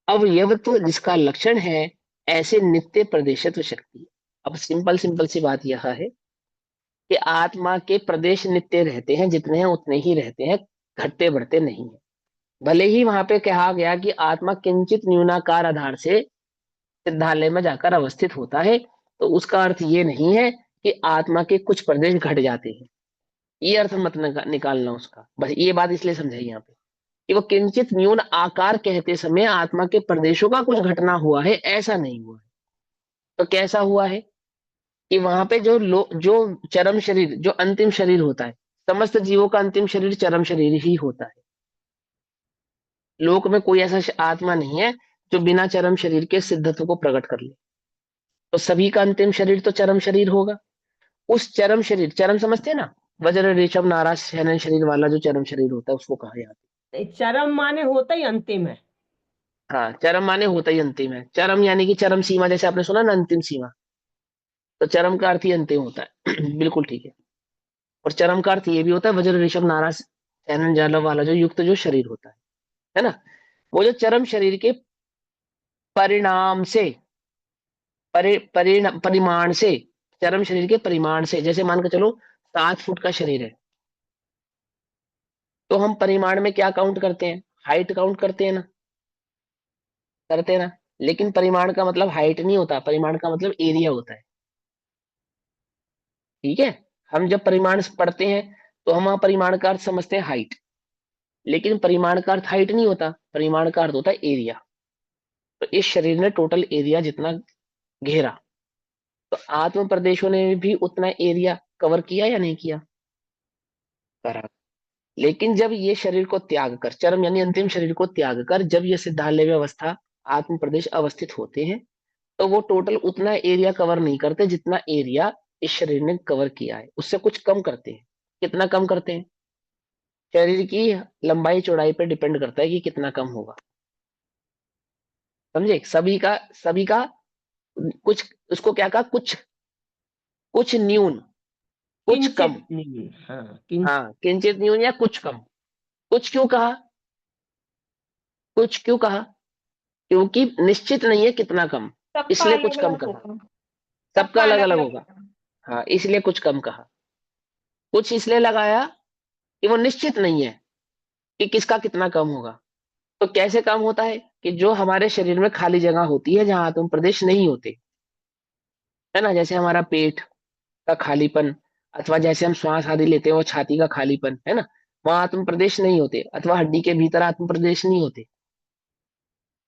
अवयवत्व जिसका लक्षण है, ऐसे नित्य प्रदेशत्व शक्ति। अब सिंपल सिंपल सी बात यह है कि आत्मा के प्रदेश नित्य रहते हैं, जितने हैं उतने ही रहते हैं, घटते बढ़ते नहीं है। भले ही वहां पे कहा गया कि आत्मा किंचित न्यूनाकार आधार से सिद्धालय में जाकर अवस्थित होता है, तो उसका अर्थ ये नहीं है कि आत्मा के कुछ प्रदेश घट जाते हैं, ये अर्थ मत निकालना उसका। बस ये बात इसलिए समझाई यहाँ पे कि वो किंचित न्यून आकार कहते समय आत्मा के प्रदेशों का कुछ घटना हुआ है, ऐसा नहीं हुआ है। तो कैसा हुआ है कि वहां पे जो चरम शरीर, जो अंतिम शरीर होता है, समस्त जीवों का अंतिम शरीर चरम शरीर ही होता है। लोक में कोई ऐसा आत्मा नहीं है जो बिना चरम शरीर के सिद्धत्व को प्रकट कर ले। तो सभी का अंतिम शरीर तो चरम शरीर होगा। उस चरम शरीर, चरम समझते हैं ना, वज्र ऋषभ नाराज शयन शरीर वाला जो चरम शरीर होता है उसको कहा जाता है। चरम माने होता ही अंतिम है। हाँ, चरम माने होता ही अंतिम है। चरम यानी कि चरम सीमा, जैसे आपने सुना ना अंतिम सीमा, तो चरम का अर्थ ही अंतिम होता है। बिल्कुल ठीक है। और चरम का अर्थ ये भी होता है वज्र ऋषभ नाराज शयन जालव वाला जो युक्त जो शरीर होता है ना, वो जो चरम शरीर के परिणाम से परिमाण से, चरम शरीर के परिमाण से, जैसे मान के चलो 7 फुट का शरीर है, तो हम परिमाण में क्या काउंट करते हैं? हाइट काउंट करते हैं ना, करते हैं ना। लेकिन परिमाण का मतलब हाइट नहीं होता, परिमाण का मतलब एरिया होता है। ठीक है, हम जब परिमाण पढ़ते हैं तो हम वहां परिमाण का अर्थ समझते हैं हाइट, लेकिन परिमाण का अर्थ हाइट नहीं होता, परिमाण का अर्थ होता है एरिया। तो इस शरीर ने टोटल एरिया जितना घेरा, तो आत्म प्रदेशों ने भी उतना एरिया कवर किया या नहीं किया? करा। लेकिन जब ये शरीर को त्याग कर, चरम यानी अंतिम शरीर को त्याग कर जब ये सिद्धालय अवस्था आत्म प्रदेश अवस्थित होते हैं, तो वो टोटल उतना एरिया कवर नहीं करते जितना एरिया इस शरीर ने कवर किया है, उससे कुछ कम करते हैं। कितना कम करते हैं? शरीर की लंबाई चौड़ाई पर डिपेंड करता है कि कितना कम होगा। समझे? सभी का कुछ, उसको क्या कहा, कुछ कुछ न्यून, कुछ कम। किंचित नहीं, हाँ हाँ, किंचित न्यून या कुछ कम। कुछ क्यों कहा? कुछ क्यों कहा? क्योंकि निश्चित नहीं है कितना कम, सबका इसलिए कुछ अलग कम अलग कहा। होगा। सबका अलग अलग अलग होगा। हाँ, इसलिए कुछ कम कहा। कुछ इसलिए लगाया कि वो निश्चित नहीं है कि किसका कितना कम होगा। तो कैसे कम होता है कि जो हमारे शरीर में खाली जगह होती है जहां आत्म प्रदेश नहीं होते, है ना, जैसे हमारा पेट का खालीपन, अथवा जैसे हम श्वास आदि लेते हैं वो छाती का खालीपन, है ना, वहां आत्म प्रदेश नहीं होते, अथवा हड्डी के भीतर आत्म प्रदेश नहीं होते।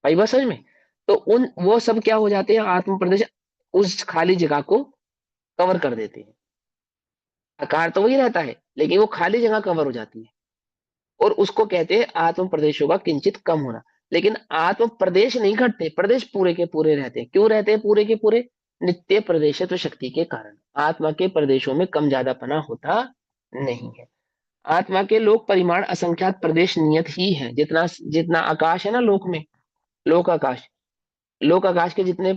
भाई बस समझ में? तो उन वो सब क्या हो जाते हैं, आत्म प्रदेश उस खाली जगह को कवर कर देते हैं। आकार तो वही रहता है लेकिन वो खाली जगह कवर हो जाती है, और उसको कहते हैं आत्म प्रदेशों का किंचित कम होना। लेकिन आत्म प्रदेश नहीं घटते, प्रदेश पूरे के पूरे रहते हैं। क्यों रहते हैं पूरे के पूरे? नित्य प्रदेशत्व शक्ति के कारण आत्मा के प्रदेशों में कम ज्यादापना होता नहीं है। आत्मा के लोक परिमाण असंख्यात प्रदेश नियत ही है। जितना जितना आकाश है ना लोक में, लोक आकाश, लोक आकाश के जितने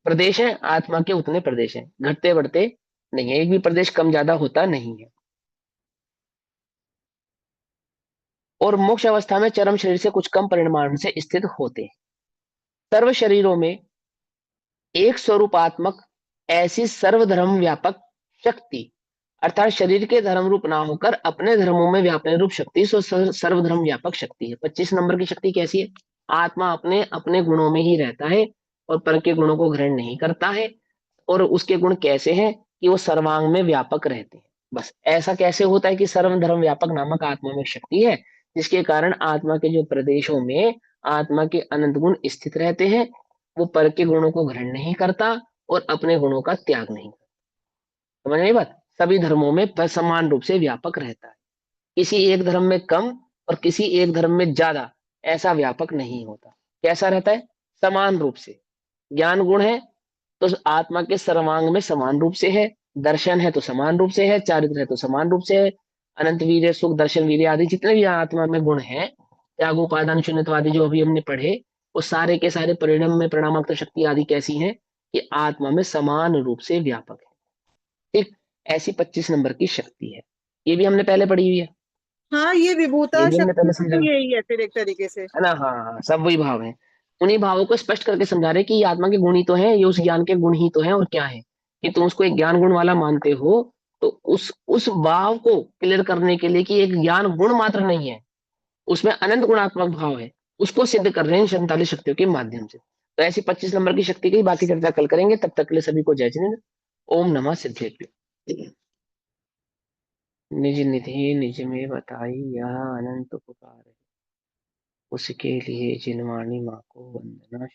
प्रदेश हैं आत्मा के उतने प्रदेश हैं, घटते बढ़ते नहीं है, एक भी प्रदेश कम ज्यादा होता नहीं है। और मोक्ष अवस्था में चरम शरीर से कुछ कम परिमाण से स्थित होते हैं। सर्व शरीरों में एक स्वरूपात्मक ऐसी सर्वधर्म व्यापक शक्ति, अर्थात शरीर के धर्म रूप ना होकर अपने धर्मों में व्यापने रूप शक्ति सर्वधर्म व्यापक शक्ति है। 25 नंबर की शक्ति कैसी है? आत्मा अपने अपने गुणों में ही रहता है और पर के गुणों को ग्रहण नहीं करता है। और उसके गुण कैसे हैं कि वो सर्वांग में व्यापक रहते हैं। बस ऐसा कैसे होता है कि सर्वधर्म व्यापक नामक आत्मा में शक्ति है, जिसके कारण आत्मा के जो प्रदेशों में आत्मा के अनंत गुण स्थित रहते हैं, वो पर के गुणों को ग्रहण नहीं करता और अपने गुणों का त्याग नहीं करता। समझ में बात? सभी धर्मों में समान रूप से व्यापक रहता है, किसी एक धर्म में कम और किसी एक धर्म में ज्यादा ऐसा व्यापक नहीं होता। कैसा रहता है? समान रूप से। ज्ञान गुण है तो आत्मा के सर्वांग में समान रूप से है, दर्शन है तो समान रूप से है, चारित्र है तो समान रूप से है, अनंत वीर्य सुख दर्शन वीर्य आदि जितने भी आत्मा में गुण हैं, त्याग उपादान शून्यत्वादि जो अभी हमने पढ़े, वो सारे के सारे परिणाम में परिणामात्मक शक्ति आदि कैसी हैं कि आत्मा में समान रूप से व्यापक है। ठीक, ऐसी 25 नंबर की शक्ति है। ये भी हमने पहले पढ़ी हुई है, हाँ, ये विभूता ये भी हमने पहले शक्ति समझा, भी यही है फिर एक तरीके से। है ना। हाँ हाँ, सब वही भाव है। उन्हीं भावों को स्पष्ट करके समझा रहे कि ये आत्मा के गुण ही तो है, ये उस ज्ञान के गुण ही तो है, और क्या है कि तुम उसको एक ज्ञान गुण वाला मानते हो, तो उस भाव को क्लियर करने के लिए कि एक ज्ञान गुण मात्र नहीं है, उसमें अनंत गुणात्मक भाव है, उसको सिद्ध कर रहे हैं 47 शक्तियों के माध्यम से। तो ऐसी 25 नंबर की शक्ति की बाकी चर्चा कल करेंगे, तब तक के लिए सभी को जय जिनेन्द्र। ओम नमः सिद्धेभ्यो। निज निधि निज में बताई यह अनंत उपकार है, उसके लिए जिनवाणी माँ को वंदना।